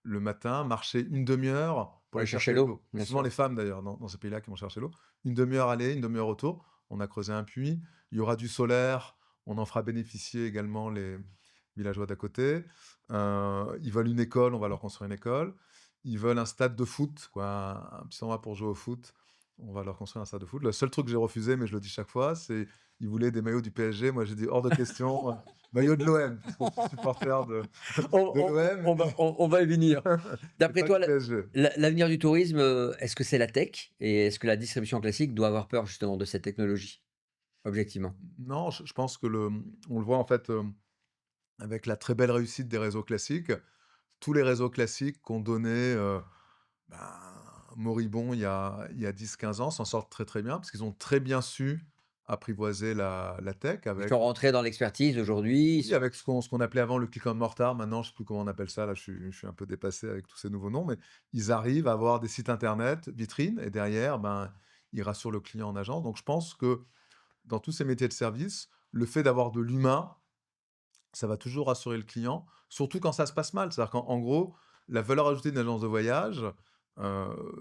le matin, marchaient une demi-heure pour Pour aller aller chercher chercher l'eau, l'eau. bien C'est souvent sûr. les femmes d'ailleurs dans ces pays-là qui vont chercher l'eau. Une demi-heure aller, une demi-heure retour. On a creusé un puits. Il y aura du solaire. On en fera bénéficier également les villageois d'à côté. Ils veulent une école, on va leur construire une école. Ils veulent un stade de foot, quoi, un petit endroit pour jouer au foot. On va leur construire un stade de foot. Le seul truc que j'ai refusé, mais je le dis chaque fois, c'est ils voulaient des maillots du PSG. Moi, j'ai dit hors de question. Maillot de l'OM, parce que je suis supporter de l'OM On va y venir. et D'après pas toi, du PSG. l'avenir du tourisme, est-ce que c'est la tech? Et est-ce que la distribution classique doit avoir peur justement de cette technologie? Objectivement. Non, je pense que on le voit en fait avec la très belle réussite des réseaux classiques. Tous les réseaux classiques qu'on donnait ben, moribonds il y a 10-15 ans s'en sortent très très bien parce qu'ils ont très bien su apprivoiser la tech Ils avec, sont rentrés dans l'expertise aujourd'hui. oui, avec ce qu'on appelait avant le click and mortar. Maintenant, je ne sais plus comment on appelle ça. Là, je suis un peu dépassé avec tous ces nouveaux noms, mais ils arrivent à avoir des sites internet, vitrines, et derrière, ben, ils rassurent le client en agence. Donc, je pense que dans tous ces métiers de service, le fait d'avoir de l'humain, ça va toujours rassurer le client, surtout quand ça se passe mal. C'est-à-dire qu'en gros, la valeur ajoutée d'une agence de voyage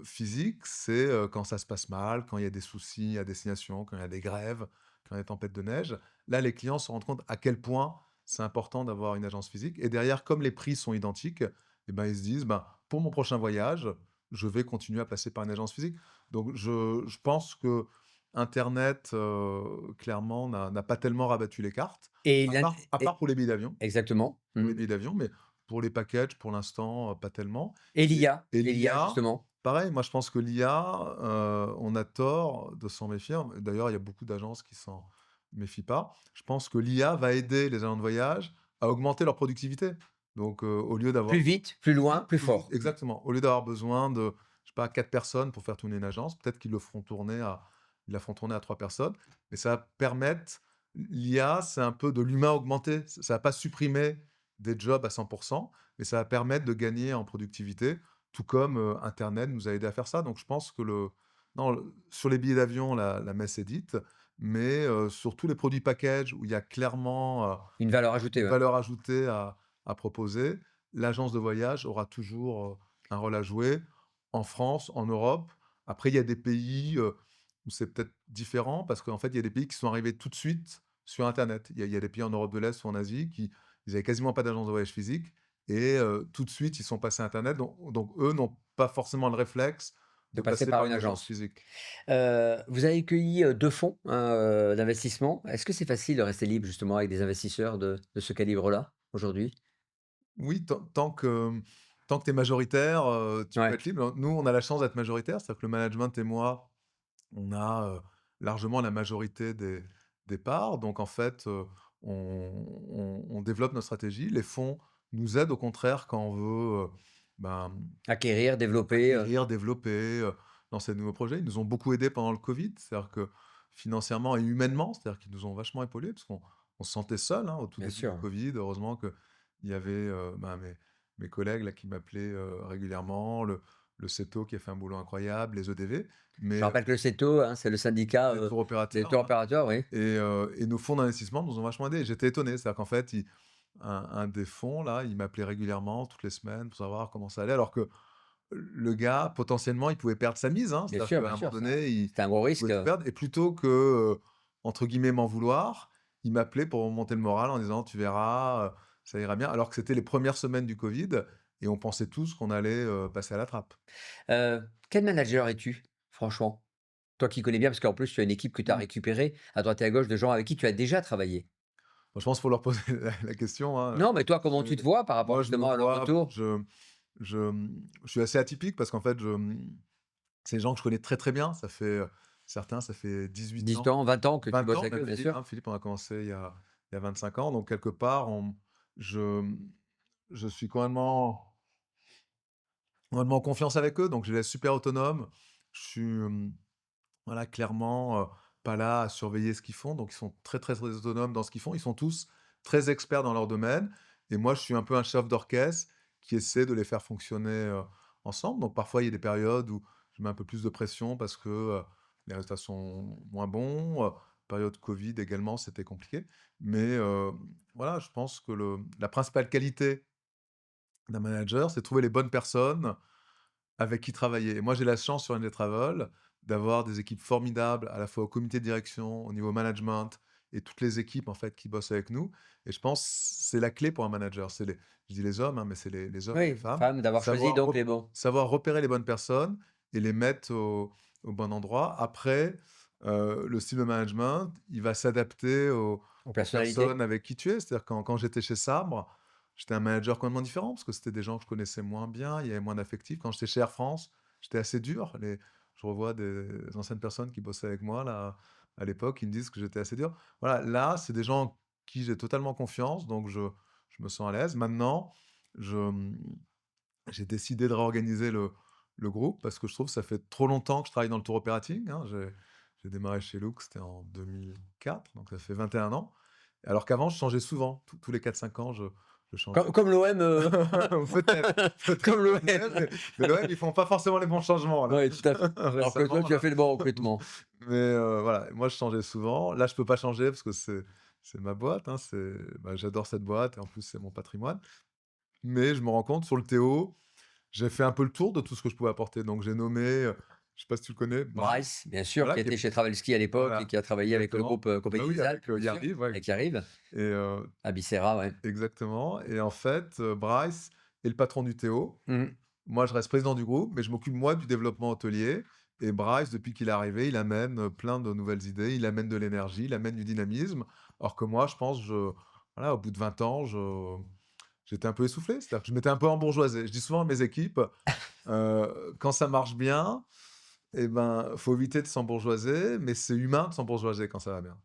physique, c'est quand ça se passe mal, quand il y a des soucis à destination, quand il y a des grèves, quand il y a des tempêtes de neige. Là, les clients se rendent compte à quel point c'est important d'avoir une agence physique. Et derrière, comme les prix sont identiques, eh ben, ils se disent, ben, pour mon prochain voyage, je vais continuer à passer par une agence physique. Donc, je pense que Internet, clairement, n'a pas tellement rabattu les cartes. Et À l'in part à et part pour les billets d'avion. exactement. Pour Mmh. les billets d'avion, mais pour les packages, pour l'instant, pas tellement. Et Et l'IA l'IA, justement. pareil, moi je pense que l'IA, on a tort de s'en méfier. D'ailleurs, il y a beaucoup d'agences qui s'en méfient pas. Je pense que l'IA va aider les agents de voyage à augmenter leur productivité. Donc, au lieu Plus d'avoir vite, plus plus loin, vite, plus plus juste fort. exactement. Au lieu d'avoir besoin de, je sais pas, 4 personnes pour faire tourner une agence, peut-être qu'ils la feront tourner à 3 personnes, mais ça va permettre L'IA, c'est un peu de l'humain augmenté. Ça va pas supprimer des jobs à 100%, mais ça va permettre de gagner en productivité, tout comme, internet nous a aidé à faire ça. Donc je pense que non, sur les billets d'avion, la messe est dite, mais sur tous les produits package où il y a clairement, Une valeur ajoutée, une ouais. valeur ajoutée à proposer, l'agence de voyage aura toujours, un rôle à jouer en France, en Europe. Après, il y a des pays, où c'est peut-être différent parce qu'en fait, il y a des pays qui sont arrivés tout de suite sur internet. Il y a des pays en Europe de l'Est ou en Asie qui ils avaient quasiment pas d'agence de voyage physique et tout de suite, ils sont passés à internet. Donc eux n'ont pas forcément le réflexe De de passer passer par par une une agence agence. physique. Vous avez cueilli, 2 fonds, hein, d'investissement. Est-ce que c'est facile de rester libre justement avec des investisseurs de ce calibre-là, aujourd'hui? Oui, tant que tu es majoritaire, tu peux Ouais, être libre. Nous, on a la chance d'être majoritaire, c'est-à-dire que le management et moi, on a, largement la majorité des parts. Donc en fait, on développe notre stratégie. Les fonds nous aident au contraire quand on veut, ben, acquérir, développer, acquérir, développer, lancer de nouveaux projets. Ils nous ont beaucoup aidés pendant le covid. C'est-à-dire que financièrement et humainement, c'est-à-dire qu'ils nous ont vachement épaulés parce qu'on se sentait seul, hein, au tout bien début du sûr. covid. Heureusement qu'il y avait, mes collègues là qui m'appelaient, régulièrement, le CETO qui a fait un boulot incroyable, les EDV. Je Mais rappelle que le CETO, hein, c'est le syndicat, des tours des opérateurs, tours ouais. opérateurs, oui. Et nos fonds d'investissement nous ont vachement aidés. J'étais étonné, c'est-à-dire qu'en fait, un des fonds là, il m'appelait régulièrement toutes les semaines pour savoir comment ça allait, alors que le gars, potentiellement, il pouvait perdre sa mise, hein. C'est-à-dire qu'à Bien un moment sûr, ça donné, il c'était un gros risque, pouvait tout perdre et plutôt que, entre guillemets «m'en vouloir», il m'appelait pour remonter le moral en disant: «Tu verras, ça ira bien», alors que c'était les premières semaines du covid et on pensait tous qu'on allait, passer à la trappe. Quel manager es-tu, franchement? Toi qui connais bien, parce qu'en plus tu as une équipe que tu as Mmh. récupérée à droite et à gauche de gens avec qui tu as déjà travaillé. Moi, je pense qu'il faut leur poser la question, hein. Non, mais toi, comment tu te Heu, vois par rapport moi, je me justement à leur vois, retour? je suis assez atypique parce qu'en fait, c'est des gens que je connais très, très bien. Ça fait, certains, ça fait 18 18 ans, ans, 20 ans que tu 20 bosses ans avec eux, même bien Philippe, sûr? hein. Philippe, on a commencé il y a 25 ans, donc quelque part, je je suis complètement en confiance avec eux, donc je les laisse super autonomes. Je suis, voilà, clairement, pas là à surveiller ce qu'ils font, donc ils sont très, très, très autonomes dans ce qu'ils font. Ils sont tous très experts dans leur domaine et moi, je suis un peu un chef d'orchestre qui essaie de les faire fonctionner, ensemble. Donc parfois, il y a des périodes où je mets un peu plus de pression parce que, les résultats sont moins bons, période covid également, c'était compliqué. Mais, voilà, je pense que le la principale qualité d'un manager, c'est de trouver les bonnes personnes avec qui travailler. Et moi, j'ai la chance sur NG Travel d'avoir des équipes formidables, à la fois au comité de direction, au niveau management et toutes les équipes en fait qui bossent avec nous. Et je pense que c'est la clé pour un manager. Je dis les hommes, hein, mais c'est les hommes et les Oui, femmes. femme, d'avoir choisi donc les bons, Savoir repérer les bonnes personnes et les mettre au bon endroit. Après, le style de management, il va s'adapter aux aux personnes personnalités. avec qui tu es. C'est-à-dire quand j'étais chez Sabre, j'étais un manager complètement différent parce que c'était des gens que je connaissais moins bien, il y avait moins d'affectif. Quand j'étais chez Air France, j'étais assez dur. Je revois des anciennes personnes qui bossaient avec moi là, à l'époque, ils me disent que j'étais assez dur. Voilà, là, c'est des gens en qui j'ai totalement confiance, donc je me sens à l'aise. Maintenant, je, j'ai décidé de réorganiser le groupe parce que je trouve que ça fait trop longtemps que je travaille dans le tour operating, hein. J'ai démarré chez Look, c'était en 2004, donc ça fait 21 ans. Alors qu'avant, je changeais souvent. Tous les 4-5 ans, je changeais. Comme l'OM, Peut-être, comme l'OM. mais l'OM, ils font pas forcément les bons changements là, Oui, tout à fait. Alors que toi, récemment tu as là. fait le bon recrutement. Mais voilà, moi je changeais souvent. Là, je peux pas changer parce que c'est ma boîte, hein, j'adore cette boîte et en plus c'est mon patrimoine. Mais je me rends compte sur le Théo, j'ai fait un peu le tour de tout ce que je pouvais apporter. Donc j'ai nommé, je sais pas si tu le connais, Bryce, Bryce, bien sûr, voilà, qui qui est était chez Travelski à l'époque et voilà, qui a travaillé avec le exactement. groupe, Bah Compagnie oui, des avec, Alpes, bien sûr, Yardi, ouais et qui arrive, et à Bicera, ouais. exactement et en fait, Bryce est le patron du Théo. Mmh. Moi, je reste président du groupe, mais je m'occupe moi du développement hôtelier et Bryce, depuis qu'il est arrivé, il amène, plein de nouvelles idées, il amène de l'énergie, il amène du dynamisme. Alors que moi, je pense, voilà, au bout de 20 ans, j'étais un peu essoufflé. C'est-à-dire que je m'étais un peu embourgeoisé. Je dis souvent à mes équipes, quand ça marche bien, et ben, faut éviter de s'embourgeoiser, mais c'est humain de s'embourgeoiser quand ça va bien.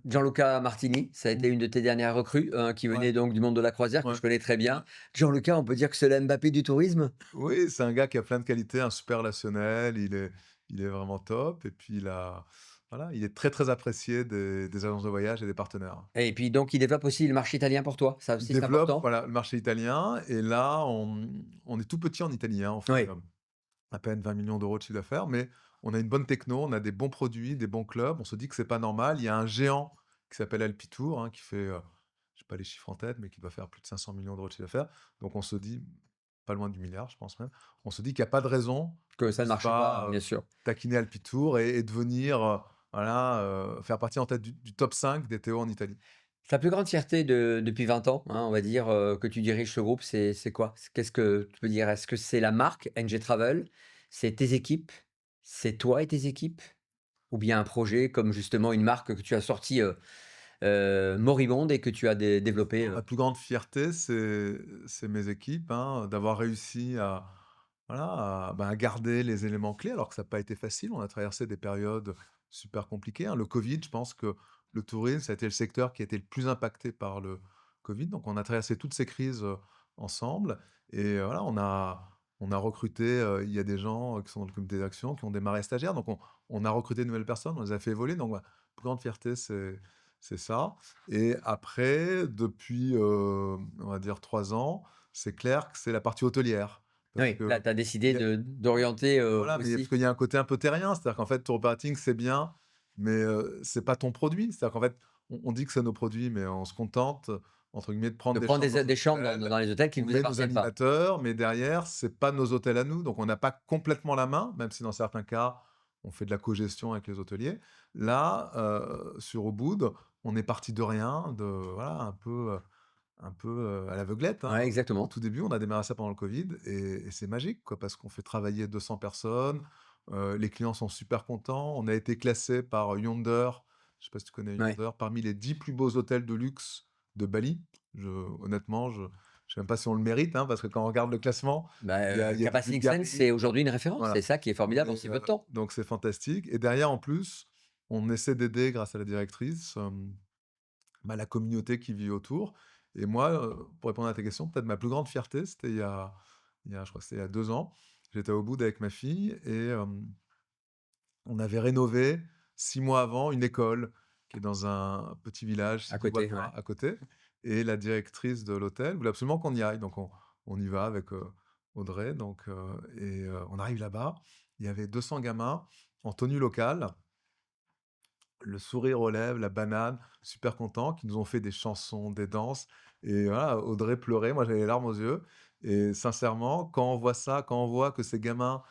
Gianluca Martini, ça a été Mmh. une de tes dernières recrues, qui Ouais, venait donc du monde de la croisière, que ouais. je connais très bien. Gianluca, on peut dire que c'est le Mbappé du tourisme? Oui, c'est un gars qui a plein de qualités, un super relationnel, il est vraiment top et puis voilà, il est très, très apprécié des agences de voyage et des partenaires. Et puis donc il développe aussi le marché italien pour toi, ça Il aussi c'est développe, important? voilà, le marché italien et là, on est tout petit en Italie, hein, on fait, Oui. à peine 20 millions d'euros de chiffre d'affaires, mais on a une bonne techno, on a des bons produits, des bons clubs. On se dit que c'est pas normal. Il y a un géant qui s'appelle Alpitour, hein, qui fait, j'ai pas les chiffres en tête, mais qui doit faire plus de 500 millions d'euros de chiffre d'affaires. Donc on se dit, pas loin du milliard, je pense même. On se dit qu'il y a pas de raison Que qu'on ça ne puisse marche pas, pas, bien sûr. taquiner Alpitour et devenir, voilà, faire partie en tête du top 5 des TO en Italie. Ta plus grande fierté depuis 20 ans, hein, on va dire, que tu diriges ce groupe, c'est quoi? Qu'est-ce que tu peux dire? Est-ce que c'est la marque NG Travel? C'est tes équipes? C'est toi et tes équipes? Ou bien un projet comme justement une marque que tu as sortie, moribonde et que tu as développée, Ma plus grande fierté, c'est mes équipes, hein, d'avoir réussi à, voilà, à garder les éléments clés, alors que ça n'a pas été facile. On a traversé des périodes super compliquées, hein. Le Covid, je pense que le tourisme, ça a été le secteur qui a été le plus impacté par le Covid. Donc, on a traversé toutes ces crises ensemble. Et voilà, on a recruté, il y a des gens qui sont dans le comité d'action, qui ont démarré stagiaires. Donc, on a recruté de nouvelles personnes, on les a fait évoluer. Donc, ma plus grande fierté, c'est ça. Et après, depuis, on va dire 3 ans, c'est clair que c'est la partie hôtelière. Parce oui, que là tu as il décidé y a d'orienter, voilà, mais parce aussi. qu'il y a un côté un peu terrien, c'est-à-dire qu'en fait, tour operating, c'est bien, mais c'est pas ton produit. C'est-à-dire qu'en fait, on dit que c'est nos produits, mais on se contente, entre guillemets, de De prendre des prendre chambres dans nos des chambres hôtels. dans les hôtels qui On ne vous met nos appartiennent pas. animateurs, mais derrière, c'est pas nos hôtels à nous, donc on n'a pas complètement la main, même si dans certains cas, on fait de la cogestion avec les hôteliers. Là, sur Ubud, on est parti de rien, de voilà, un peu, à l'aveuglette, hein. Ouais, Au exactement. tout début, on a démarré ça pendant le Covid et c'est magique, quoi, parce qu'on fait travailler 200 personnes, les clients sont super contents. On a été classé par Yonder, je sais pas si tu connais Ouais. Yonder, parmi les 10 plus beaux hôtels de luxe de Bali. Honnêtement, je sais même pas si on le mérite, hein, parce que quand on regarde le classement, Bah, il y a du Capacity Sense, c'est Bulgari, aujourd'hui une référence. voilà. C'est ça qui est formidable en si peu de temps. Donc c'est fantastique et derrière, en plus, on essaie d'aider grâce à la directrice, la communauté qui vit autour. Et moi, pour répondre à ta question, peut-être ma plus grande fierté, c'était je crois que c'était il y a 2 ans. J'étais au bout avec ma fille et on avait rénové 6 mois avant une école qui est dans un petit village À situé côté, ouais. à côté et la directrice de l'hôtel voulait absolument qu'on y aille. Donc on y va avec, Audrey donc on arrive là-bas, il y avait 200 gamins en tenue locale, le sourire aux lèvres, la banane, super contents, qui nous ont fait des chansons, des danses et voilà, Audrey pleurait, moi j'avais les larmes aux yeux et sincèrement, quand on voit ça, quand on voit que ces gamins,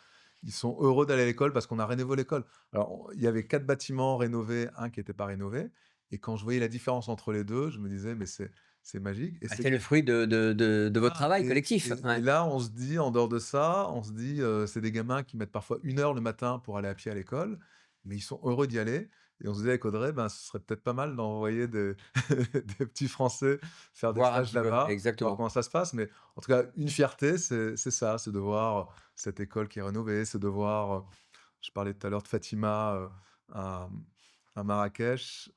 ils sont heureux d'aller à l'école parce qu'on a rénové l'école. Alors il y avait 4 bâtiments rénovés, un qui n'était pas rénové et quand je voyais la différence entre les 2, je me disais: «Mais c'est magique» et Bah, c'est le fruit de votre voilà travail et collectif. et Ouais. là, on se dit, en dehors de ça, on se dit, c'est des gamins qui mettent parfois 1 heure le matin pour aller à pied à l'école, mais ils sont heureux d'y aller et on se disait avec Audrey, ben, ce serait peut-être pas mal d'envoyer des des petits Français faire des Voir un stages petit peu, là-bas, voir exactement. comment ça se passe. Mais en tout cas, une fierté, c'est ça, c'est de voir cette école qui est rénovée, c'est de voir, je parlais tout à l'heure de Fatima, à Marrakech,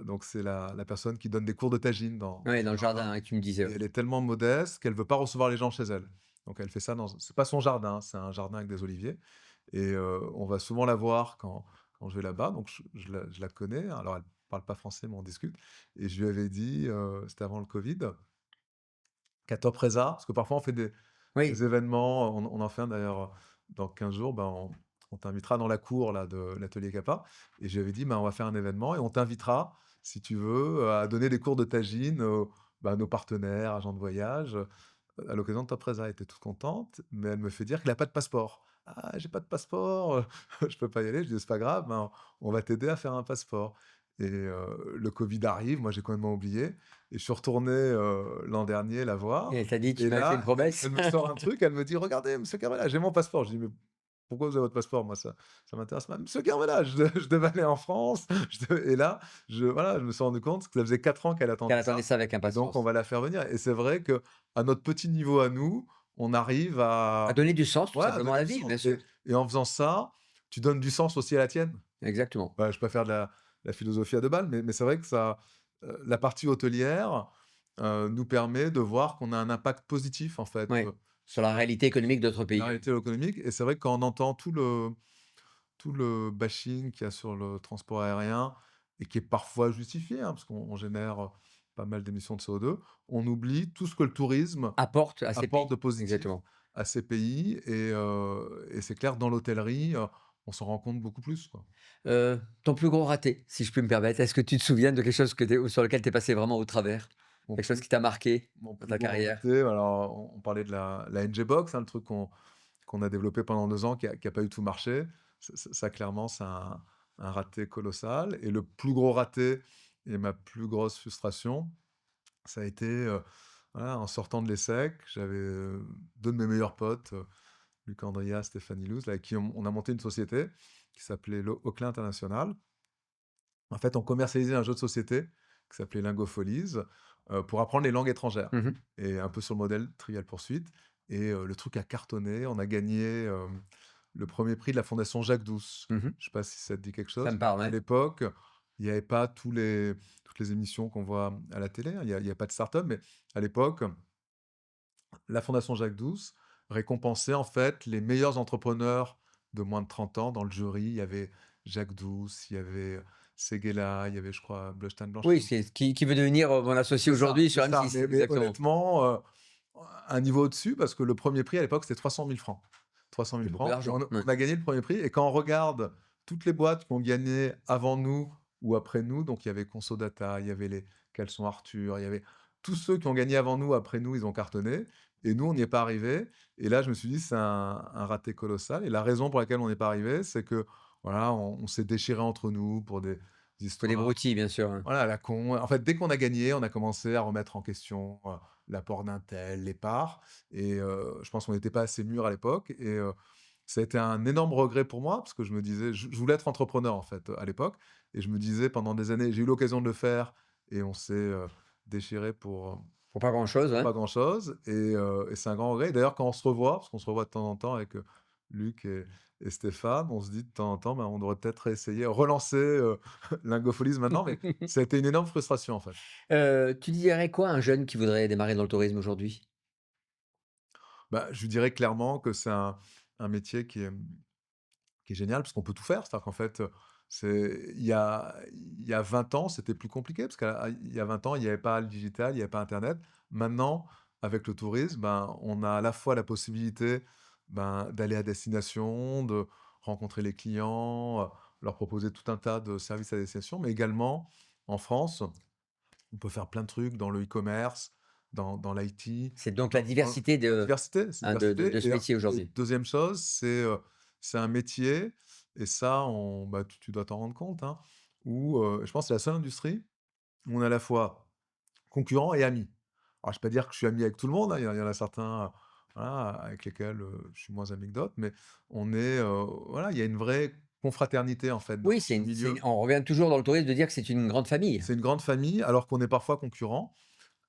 donc c'est la personne qui donne des cours de tagine dans Oui, son dans le jardin. jardin, ouais, tu me disais, Et ouais. elle est tellement modeste qu'elle veut pas recevoir les gens chez elle. Donc elle fait ça c'est pas son jardin, c'est un jardin avec des oliviers et on va souvent la voir quand je vais là-bas, donc je la connais. Alors elle parle pas français, mais on discute et je lui avais dit, c'était avant le covid, qu'à Topresa parce que parfois on fait des Oui, événements, on en fait un d'ailleurs, dans 15 jours, ben, on t'invitera dans la cour là de l'atelier Kappa et je lui avais dit: «Ben, on va faire un événement et on t'invitera si tu veux, à donner des cours de tagine à nos partenaires, agents de voyage, à l'occasion de Topresa». Elle était toute contente, mais elle me fait dire qu'elle a pas de passeport. «Ah, j'ai pas de passeport, je peux pas y aller». Je dis: «C'est pas grave, ben, on va t'aider à faire un passeport» et le covid arrive, moi j'ai complètement oublié et je suis retourné, l'an dernier la et voir elle t'a dit: «Tu et m'avais fait une là, promesse». elle me sort un truc, elle me dit: «Regardez monsieur Carvela, j'ai mon passeport». Je dis: «Mais pourquoi vous avez votre passeport? Moi ça m'intéresse pas». «Monsieur Carvela, je devais aller en France, et là, voilà, je me suis rendu compte que ça faisait 4 ans qu'elle Qu'elle attendait attendait ça ça avec et donc on impatience. va la faire venir et c'est vrai que à notre petit niveau à nous, on arrive À à donner du sens tout ouais, à simplement à donner la du vie, sens bien sûr. et en faisant ça, tu donnes du sens aussi à la tienne. Exactement. Bah, je peux faire de la philosophie à 2 balles, mais c'est vrai que ça, la partie hôtelière, nous permet de voir qu'on a un impact positif, en fait, Oui, sur la sur réalité économique d'autres la pays. réalité économique et c'est vrai que quand on entend tout le tout le bashing qu'il y a sur le transport aérien et qui est parfois justifié, hein, parce qu'on génère pas mal d'émissions de CO2, on oublie tout ce que le tourisme Apporte à ces apporte pays. de positif Exactement. à ces pays et c'est clair, dans l'hôtellerie, on s'en rend compte beaucoup plus, quoi. Ton plus gros raté, si je puis me permettre, est-ce que tu te souviens de quelque chose sur lequel tu es passé vraiment au travers? Mon Quelque chose plus qui t'a marqué mon dans plus ta gros carrière? raté, alors on parlait de la NG Box, hein, le truc qu'on a développé pendant 2 ans qui a pas du tout marché. Ça clairement, c'est un raté colossal et le plus gros raté et ma plus grosse frustration, ça a été, voilà, en sortant de l'ESSEC, j'avais, 2 de mes meilleurs potes, Luc Andrias, Stéphanie Louz, avec qui on a monté une société qui s'appelait le Oakley International. En fait, on commercialisait un jeu de société qui s'appelait Lingopholies, pour apprendre les langues étrangères Mmh. et un peu sur le modèle Trivial Pursuit et le truc a cartonné. On a gagné, le premier prix de la fondation Jacques Douce. Mmh. Je sais pas si ça te dit quelque Ça chose? me parle, À ouais. l'époque, il n'y avait pas toutes les émissions qu'on voit à la télé, hein. Il y a pas de start-up, mais à l'époque, la fondation Jacques Douce récompensait en fait les meilleurs entrepreneurs de moins de 30 ans. Dans le jury, il y avait Jacques Douce, il y avait Seguela, il y avait, je crois, Bleustein Oui, Blanchard. c'est qui veut devenir, mon associé aujourd'hui C'est sur ça. M6, Mais exactement. honnêtement, un niveau au-dessus parce que le premier prix à l'époque, c'était 300 000 francs. 300 000 C'est beaucoup francs et d'argent. Ouais. on a gagné le premier prix et quand on regarde toutes les boîtes qui ont gagné avant nous ou après nous, donc il y avait Consodata, il y avait les Caleçon Arthur, il y avait tous ceux qui ont gagné avant nous, après nous, ils ont cartonné et nous, on n'y est pas arrivé et là, je me suis dit: «C'est un raté colossal» et la raison pour laquelle on n'est pas arrivé, c'est que, voilà, on s'est déchiré entre nous pour des Faut des histoires. broutilles, bien sûr, hein. Voilà, à la con. En fait, dès qu'on a gagné, on a commencé à remettre en question, l'apport d'un tel, les parts et je pense qu'on n'était pas assez mûrs à l'époque et ça a été un énorme regret pour moi parce que je me disais je voulais être entrepreneur, en fait, à l'époque et je me disais pendant des années j'ai eu l'occasion de le faire et on s'est, déchiré Pour pas grand-chose, pour ouais. pas grand-chose et c'est un grand regret. D'ailleurs, quand on se revoit, parce qu'on se revoit de temps en temps avec, Luc et Stéphane, on se dit de temps en temps: «Ben, on devrait peut-être essayer, relancer, Lingopholies maintenant», mais ça a été une énorme frustration, en fait. Tu dirais quoi à un jeune qui voudrait démarrer dans le tourisme aujourd'hui? Bah, je lui dirais clairement que c'est un métier qui est génial parce qu'on peut tout faire. C'est-à-dire qu'en fait, il y a 20 ans, c'était plus compliqué parce qu'il y a 20 ans, il n'y avait pas le digital, il n'y avait pas internet. Maintenant, avec le tourisme, ben, on a à la fois la possibilité, ben, d'aller à destination, de rencontrer les clients, leur proposer tout un tas de services à destination, mais également en France, on peut faire plein de trucs dans le e-commerce, dans l'IT, C'est donc la dans diversité la de, diversité, c'est hein, de diversité ce métier et aujourd'hui. 2e chose, c'est un métier et ça bah, tu dois t'en rendre compte, hein, où, je pense que c'est la seule industrie où on est à la fois concurrent et ami. Alors je ne vais pas dire que je suis ami avec tout le monde, hein, il y en a certains, voilà, avec lesquels, je suis moins ami que d'autres, mais on est, voilà, il y a une vraie confraternité, en fait, dans Oui, ce milieu. on revient toujours dans le tourisme de dire que c'est une grande famille. C'est une grande famille alors qu'on est parfois concurrents.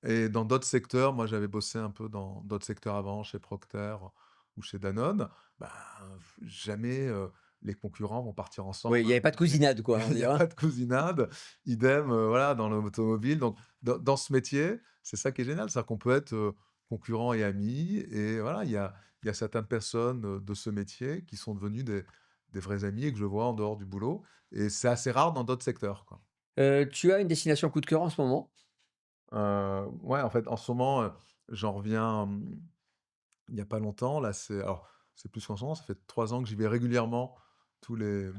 Et dans d'autres secteurs, moi j'avais bossé un peu dans d'autres secteurs avant, chez Procter ou chez Danone, ben, jamais, les concurrents vont partir ensemble. Oui, il y avait pas de cousinade, quoi, on Il y a dira. pas de cousinade. Idem, voilà, dans l'automobile. Donc dans ce métier, c'est ça qui est génial, c'est-à-dire qu'on peut être, concurrents et amis et voilà, il y a certaines personnes, de ce métier qui sont devenues des vrais amis et que je vois en dehors du boulot et c'est assez rare dans d'autres secteurs, quoi. Tu as une destination coup de cœur en ce moment? Ouais, en fait, en ce moment, j'en reviens, il y a pas longtemps, là, c'est plus qu'en ce moment, ça fait 3 ans que j'y vais régulièrement tous les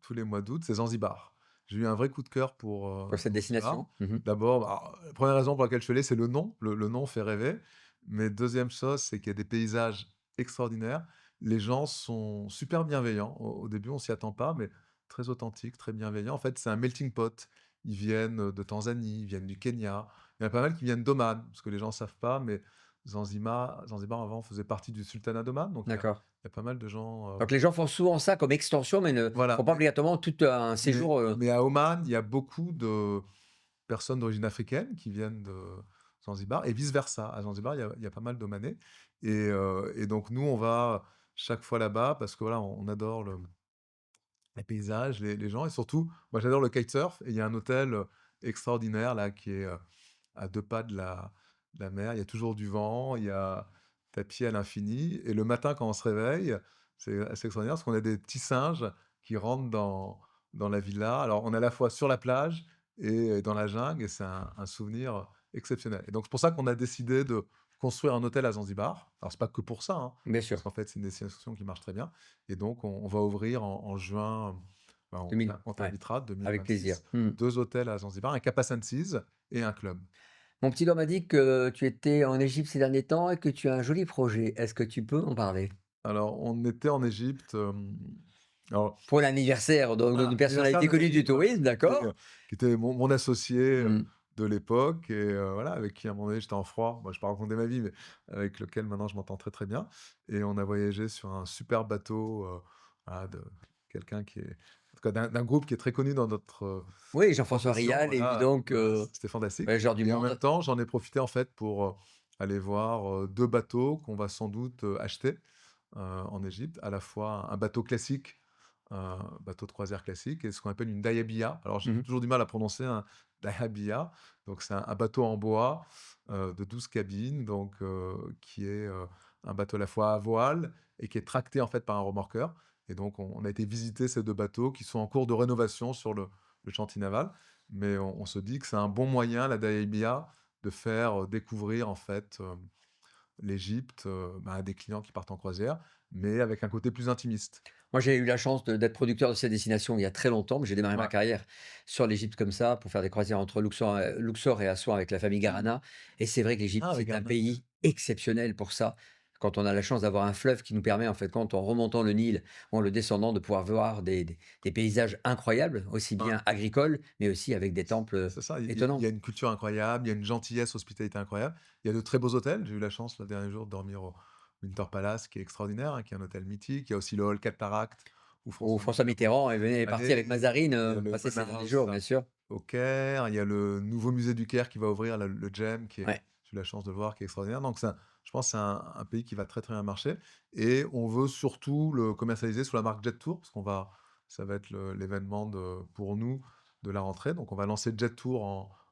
tous les mois d'août, c'est Zanzibar. J'ai eu un vrai coup de cœur Pour cette Zanzibar. destination? Mmh. D'abord, alors, la 1re raison pour laquelle je suis allé, c'est le nom. Le nom fait rêver. Mais deuxième chose, c'est qu'il y a des paysages extraordinaires. Les gens sont super bienveillants. Au début, on s'y attend pas, mais très authentiques, très bienveillants. En fait, c'est un melting pot. Ils viennent, de Tanzanie, ils viennent du Kenya. Il y en a pas mal qui viennent d'Oman, parce que les gens ne savent pas, mais Zanzibar avant faisait partie du sultanat d'Oman, donc D'accord. il y a pas mal de gens, Donc les gens font souvent ça comme extension, mais ne voilà. font pas obligatoirement tout un Mais séjour, mais à Oman, il y a beaucoup de personnes d'origine africaine qui viennent de Zanzibar et vice versa. À Zanzibar, il y a pas mal d'Omanais et donc nous, on va chaque fois là-bas parce que voilà, on adore les paysages, les gens et surtout, moi j'adore le kitesurf et il y a un hôtel, extraordinaire là qui est, à 2 pas de la mer. Il y a toujours du vent, il y a tapis à l'infini et le matin quand on se réveille, c'est assez extraordinaire parce qu'on a des petits singes qui rentre dans la villa. Alors, on est à la fois sur la plage et dans la jungle, et c'est un souvenir exceptionnel. Et donc, c'est pour ça qu'on a décidé de construire un hôtel à Zanzibar. Alors, c'est pas que pour ça, hein, Bien sûr. parce qu'en fait, c'est une destination qui marche très bien. Et donc, on va ouvrir en juin, ben, 2000, on ouais, t'invitera, avec plaisir. 2026, 2 hôtels à Zanzibar, un Cap Senses et un club. Mon petit doigt m'a dit que tu étais en Égypte ces derniers temps et que tu as un joli projet. Est-ce que tu peux en parler? Alors, on était en Égypte, alors, Pour l'anniversaire donc d'une voilà, l'anniversaire personnalité d'un connue du ami, voilà, tourisme, d'accord? qui était mon associé, Mmh. de l'époque, et voilà, avec qui à un moment donné j'étais en froid. Moi, je ne vais pas raconter ma vie, mais avec lequel maintenant je m'entends très, très bien, et on a voyagé sur un super bateau, voilà, de quelqu'un qui est, en tout cas, d'un groupe qui est très connu dans notre, Oui, Jean-François profession, Rial et lui voilà, donc, voilà, c'était fantastique. voyageurs du Et en même monde. temps, j'en ai profité, en fait, pour, aller voir, 2 bateaux qu'on va sans doute, acheter, en Égypte. À la fois un bateau classique, un bateau de croisière classique, et ce qu'on appelle une dahabeeyah. Alors, j'ai Mmh. toujours du mal à prononcer un dahabeeyah. Donc, c'est un bateau en bois, de 12 cabines, donc, qui est, un bateau à la fois à voile et qui est tracté, en fait, par un remorqueur. Et donc, on a été visiter ces 2 bateaux qui sont en cours de rénovation sur le chantier naval. Mais on se dit que c'est un bon moyen, la dahabeeyah, de faire, découvrir, en fait, l'Égypte, bah, à des clients qui partent en croisière, mais avec un côté plus intimiste. Moi, j'ai eu la chance d'être producteur de cette destination il y a très longtemps, mais j'ai démarré ma Ouais. carrière sur l'Égypte comme ça, pour faire des croisières entre Luxor et Assuan avec la famille Garana. Et c'est vrai que l'Égypte, Ah, avec c'est un un pays exceptionnel pour ça. Quand on a la chance d'avoir un fleuve qui nous permet, en fait, quand en remontant le Nil ou en le descendant, de pouvoir voir des paysages incroyables, aussi ouais, bien agricoles, mais aussi avec des temples c'est ça, il y étonnants. a une culture incroyable, il y a une gentillesse, hospitalité incroyable. Il y a de très beaux hôtels. J'ai eu la chance, le dernier jour, de dormir au Winter Palace, qui est extraordinaire, hein, qui est un hôtel mythique. Il y a aussi le Hall Cataract, où Où François François Mitterrand Mitterrand est est parti avec allé. Mazarine Il y a le passer ses Manor derniers House jours, bien sûr. au Caire. Il y a le nouveau musée du Caire qui va ouvrir, le GEM, qui est, Ouais. j'ai eu la chance de le voir, qui est extraordinaire. Donc, je pense que c'est un pays qui va très, très bien marcher. Et on veut surtout le commercialiser sous la marque Jet Tour, parce ça va être l'événement pour nous de la rentrée. Donc, on va lancer Jet Tour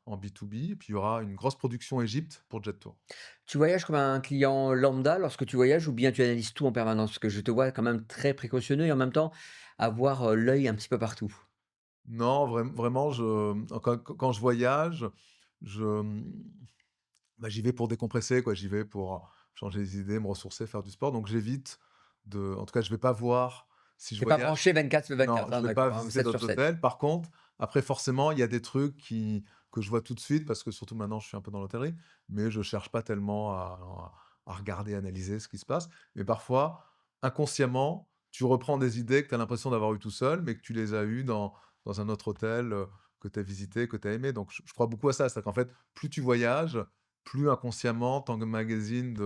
en B2B. Et puis, il y aura une grosse production Égypte pour Jet Tour. Tu voyages comme un client lambda lorsque tu voyages ou bien tu analyses tout en permanence? Parce que je te vois quand même très précautionneux et en même temps avoir, l'œil un petit peu partout. Non, vraiment, quand je voyage, je, bah, j'y vais pour décompresser, quoi. J'y vais pour changer les idées, me ressourcer, faire du sport. Donc, j'évite en tout cas, je vais pas voir, si je Tu es pas voyage. branché 24 sur Non, 24, je hein, vais pas d'accord, hein, visiter 7 sur d'autres 7. hôtels. Par contre, après, forcément, il y a des trucs que je vois tout de suite, parce que surtout maintenant, je suis un peu dans l'hôtellerie, mais je cherche pas tellement à regarder, analyser ce qui se passe. Mais parfois, inconsciemment, tu reprends des idées que tu as l'impression d'avoir eues tout seul, mais que tu les as eues dans un autre hôtel, que tu as visité, que tu as aimé. Donc, je crois beaucoup à ça. C'est-à-dire qu'en fait, plus tu voyages, plus inconsciemment, tu emmagasines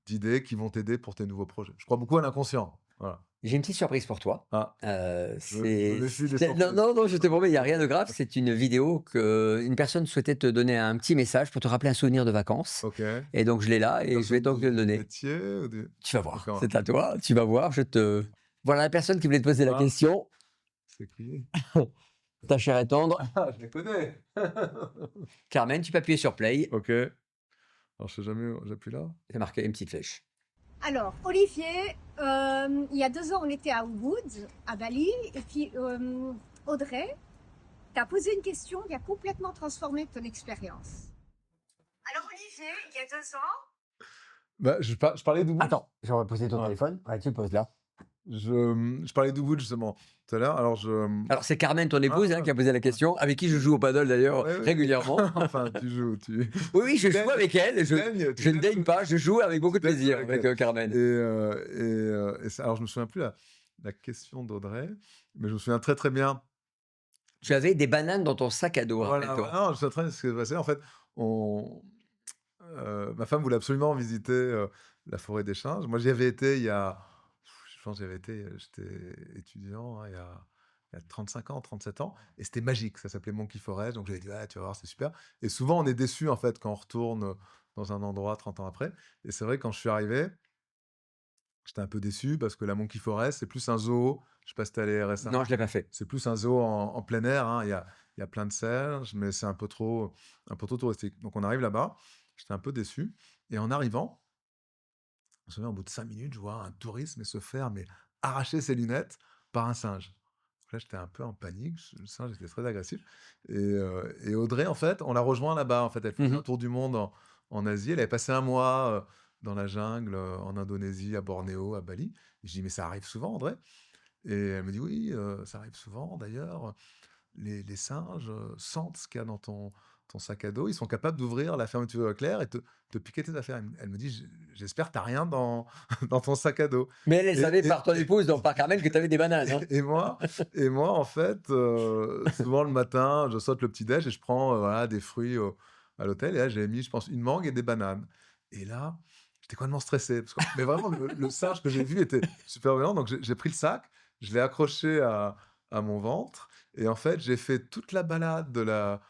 d'idées qui vont t'aider pour tes nouveaux projets. Je crois beaucoup à l'inconscient. Voilà. J'ai une petite surprise pour toi. Ah, je me méfie des Non, surprises. non, non, je te promets, il y a rien de grave. C'est une vidéo qu'une personne souhaitait te donner un petit message pour te rappeler un souvenir de vacances OK. et donc je l'ai là et je vais Personne donc te le du donner. métier ou du Tu vas voir, d'accord. c'est à toi, tu vas voir, voilà la personne qui voulait te poser la Ah, question, c'est qui? ta chère et tendre, Ah, je les connais! Carmen, tu peux appuyer sur play, OK. Alors, je sais jamais où j'appuie là? c'est marqué une petite flèche. Alors, Olivier, il y a 2 ans, on était à Ubud, à Bali, et puis Audrey t'a posé une question qui a complètement transformé ton expérience. Alors, Olivier, il y a 2 ans, Bah, je parlais d'Ubud. Attends, j'aurais posé ton Ouais. téléphone, ouais, tu le poses là. Je parlais d'Ubud justement tout à l'heure. Alors, Alors c'est Carmen, ton épouse, Ah, qui a posé la question, avec qui je joue au paddle d'ailleurs ouais, ouais. régulièrement. Enfin, tu joues, Oui, oui, je Tu joue daignes- avec elle, tu je daignes- tu je ne daignes- daigne pas, je joue avec beaucoup de tu daignes plaisir avec avec, elle. Carmen. Alors, je me souviens plus la question d'Audrey, mais je me souviens très, très bien. Tu avais des bananes dans ton sac à dos, Voilà, rappelle-toi. non, je sais très bien ce qui s'est passé. En fait, on ma femme voulait absolument visiter, la forêt des Changes. Moi, j'y avais été je pense que j'y avais été, j'étais étudiant, hein, il y a 35 ans, 37 ans, et c'était magique. Ça s'appelait Monkey Forest, donc j'avais dit: «Ah, tu vas voir, c'est super», et souvent, on est déçu, en fait, quand on retourne, dans un endroit 30 ans après, et c'est vrai, quand je suis arrivé, j'étais un peu déçu parce que la Monkey Forest, c'est plus un zoo. Je sais pas si tu es allé Non, récemment. je l'ai pas fait. C'est plus un zoo en plein air, hein. Il y a plein de serges, mais c'est un peu trop touristique. Donc, on arrive là-bas, j'étais un peu déçu, et en arrivant, je me souviens, au bout de 5 minutes, je vois un touriste se faire arracher ses lunettes par un singe. Là, j'étais un peu en panique, le singe était très agressif et Audrey, en fait, on l'a rejoint là-bas, en fait, elle faisait un Mmh. tour du monde en Asie. Elle avait passé un mois, dans la jungle, en Indonésie, à Bornéo, à Bali. Et je dis: «Mais ça arrive souvent, Audrey?» Et elle me dit: «Oui, ça arrive souvent d'ailleurs. Les singes, sentent ce qu'il y a dans ton sac à dos. Ils sont capables d'ouvrir la fermeture éclair et te piquer tes affaires». Elle me dit: J'espère que tu rien dans dans ton sac à dos» Mais elle et savait et par ton épouse, donc par Carmen, que tu avais des bananes, hein? et moi en fait, souvent le matin, je saute le petit déj et je prends, voilà, des fruits au à l'hôtel et là, j'avais mis, je pense, une mangue et des bananes et là, j'étais complètement stressé parce que mais vraiment le singe que j'ai vu était super violent donc j'ai pris le sac, je l'ai accroché à mon ventre et en fait, j'ai fait toute la balade de la,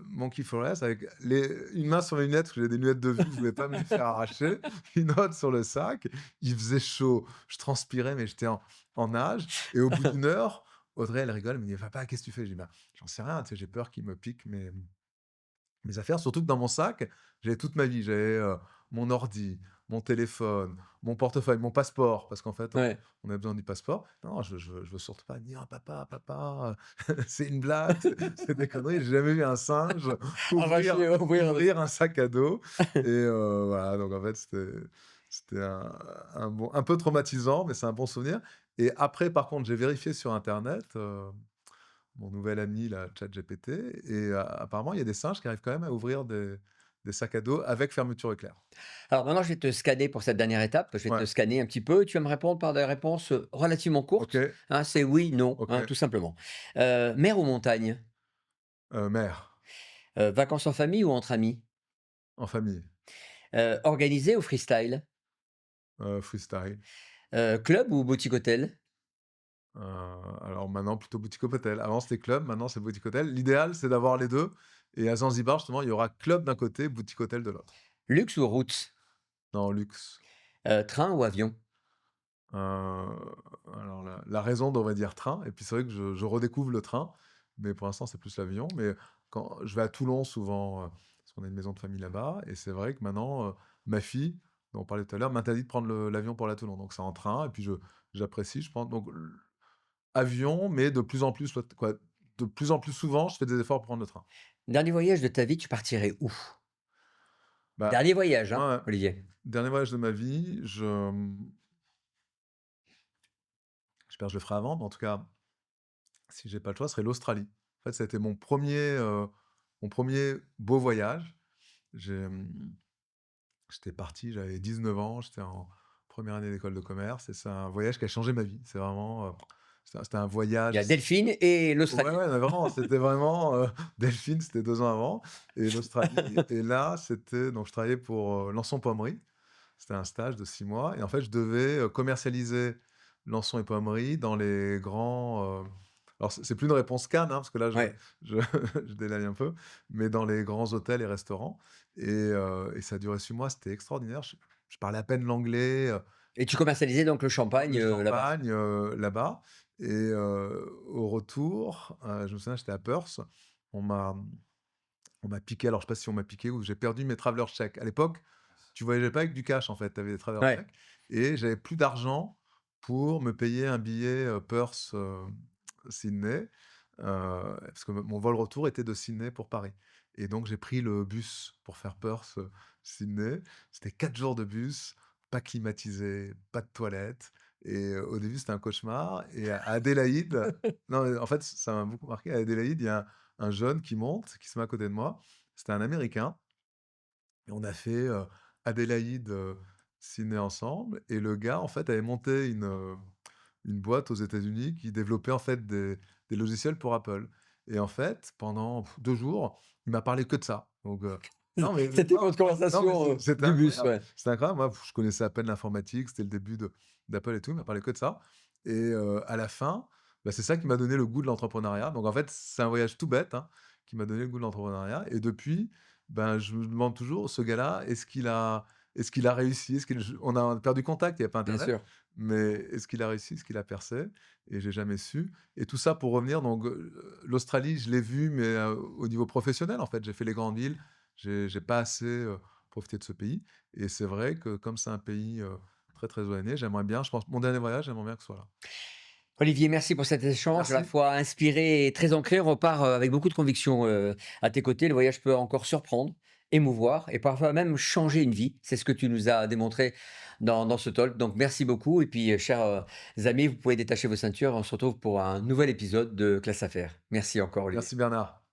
Monkey Forest avec une main sur mes lunettes, parce que j'ai des lunettes de vue, je voulais pas me les faire arracher, une autre sur le sac. Il faisait chaud, je transpirais, mais j'étais en nage. Et au bout d'une heure, Audrey, elle rigole, elle me dit: «Papa, qu'est-ce que tu fais?» Je dis: «Bah, j'en sais rien, tu sais, j'ai peur qu'il me pique mes affaires», surtout que dans mon sac, j'avais toute ma vie. J'avais, mon ordi, mon téléphone, mon portefeuille, mon passeport, parce qu'en fait, Ouais. on a besoin du passeport. Non, je veux surtout pas dire: «Papa, papa, c'est une blague, c'est des conneries». J'ai jamais vu un singe ouvrir Arracher, ouvrir le ouvrir un sac à dos et voilà, donc en fait, c'était un peu traumatisant, mais c'est un bon souvenir et après, par contre, j'ai vérifié sur internet, mon nouvel ami là, ChatGPT et apparemment, il y a des singes qui arrivent quand même à ouvrir des sacs à dos avec fermeture éclair. Alors maintenant, je vais te scanner pour cette dernière étape. Je vais te Ouais, scanner un petit peu et tu vas me répondre par des réponses, relativement courtes, OK, hein, c'est oui, non, hein, OK. tout simplement. Mer ou montagne? Mer, Vacances en famille ou entre amis? en famille, Organisé ou freestyle? freestyle. Club ou boutique hôtel? Heu, alors maintenant plutôt boutique hôtel. Avant c'était club, maintenant c'est boutique hôtel. L'idéal, c'est d'avoir les 2 et à Zanzibar justement, il y aura club d'un côté, boutique hôtel de l'autre. Luxe ou route? Non, luxe. Train ou avion? Alors la raison on va dire train et puis c'est vrai que je redécouvre le train, mais pour l'instant c'est plus l'avion. Mais quand je vais à Toulon souvent, parce qu'on a une maison de famille là-bas et c'est vrai que maintenant, ma fille, dont on parlait tout à l'heure, m'interdit de prendre l'avion pour aller à Toulon. Donc c'est en train et puis j'apprécie, je pense donc avion, mais de plus en plus de plus en plus souvent, je fais des efforts pour prendre le train. Dernier voyage de ta vie, tu partirais où? Bah, Dernier voyage, hein, ouais, Olivier? dernier voyage de ma vie, j'espère que je le ferai avant, mais en tout cas, si j'ai pas le choix, ce serait l'Australie. En fait, ça a été mon premier beau voyage. J'ai, j'étais parti, j'avais 19 ans, j'étais en première année d'école de commerce et c'est un voyage qui a changé ma vie. C'est vraiment, c'était un Il voyage y a Delphine et ouais, l'Australie. ouais, mais vraiment, c'était vraiment, Delphine, c'était 2 ans avant et l'Australie et là, c'était donc je travaillais pour, Lançon Pommery. C'était un stage de 6 mois et en fait, je devais, commercialiser Lançon et Pommery dans les grands, alors c'est plus une réponse Cannes, hein, parce que là Ouais. je je délaie un peu, mais dans les grands hôtels et restaurants et ça a duré 6 mois, c'était extraordinaire. Je parlais à peine l'anglais, Et tu commercialisais donc le champagne, le là-bas? champagne, là-bas et au retour, je me souviens, j'étais à Perth, on m'a on m'a piqué, alors je sais pas si on m'a piqué ou j'ai perdu mes traveller checks. À l'époque, tu voyageais pas avec du cash en fait, tu avais des traveller Ouais. checks et j'avais plus d'argent pour me payer un billet, Perth, Sydney, parce que mon vol retour était de Sydney pour Paris et donc j'ai pris le bus pour faire Perth, Sydney. C'était 4 jours de bus, pas climatisé, pas de toilettes et au début, c'était un cauchemar et à Adélaïde non, en fait, ça m'a beaucoup marqué. À Adélaïde, il y a un jeune qui monte, qui se met à côté de moi. C'était un Américain et on a fait, Adélaïde, Sydney ensemble et le gars, en fait, avait monté une boîte aux États-Unis qui développait, en fait, des logiciels pour Apple et en fait, pendant 2 jours, il m'a parlé que de ça. Donc non, mais C'était non, votre non, mais conversation, c'était du bus, incroyable. ouais. C'était incroyable. Moi, je connaissais à peine l'informatique, c'était le début d'Apple et tout. Il m'a parlé que de ça et à la fin, bah, c'est ça qui m'a donné le goût de l'entrepreneuriat. Donc en fait, c'est un voyage tout bête, hein, qui m'a donné le goût de l'entrepreneuriat et depuis, ben, je me demande toujours, ce gars-là, est-ce qu'il a réussi? On a perdu contact, il y a pas Bien internet, sûr. mais est-ce qu'il a réussi? Est-ce qu'il a percé? Et j'ai jamais su et tout ça pour revenir donc l'Australie, je l'ai vu, mais au niveau professionnel, en fait. J'ai fait les grandes villes, j'ai pas assez, profité de ce pays et c'est vrai que comme c'est un pays, très, très éloigné, j'aimerais bien, je pense mon dernier voyage, j'aimerais bien que ce soit là. Olivier, merci pour cet échange, à la Merci. fois inspiré et très ancré. On repart avec beaucoup de conviction à tes côtés. Le voyage peut encore surprendre, émouvoir et parfois même changer une vie. C'est ce que tu nous as démontré dans ce talk. Donc merci beaucoup. Et puis, chers amis, vous pouvez détacher vos ceintures. On se retrouve pour un nouvel épisode de Classe Affaires. Merci encore, Olivier. Merci Bernard.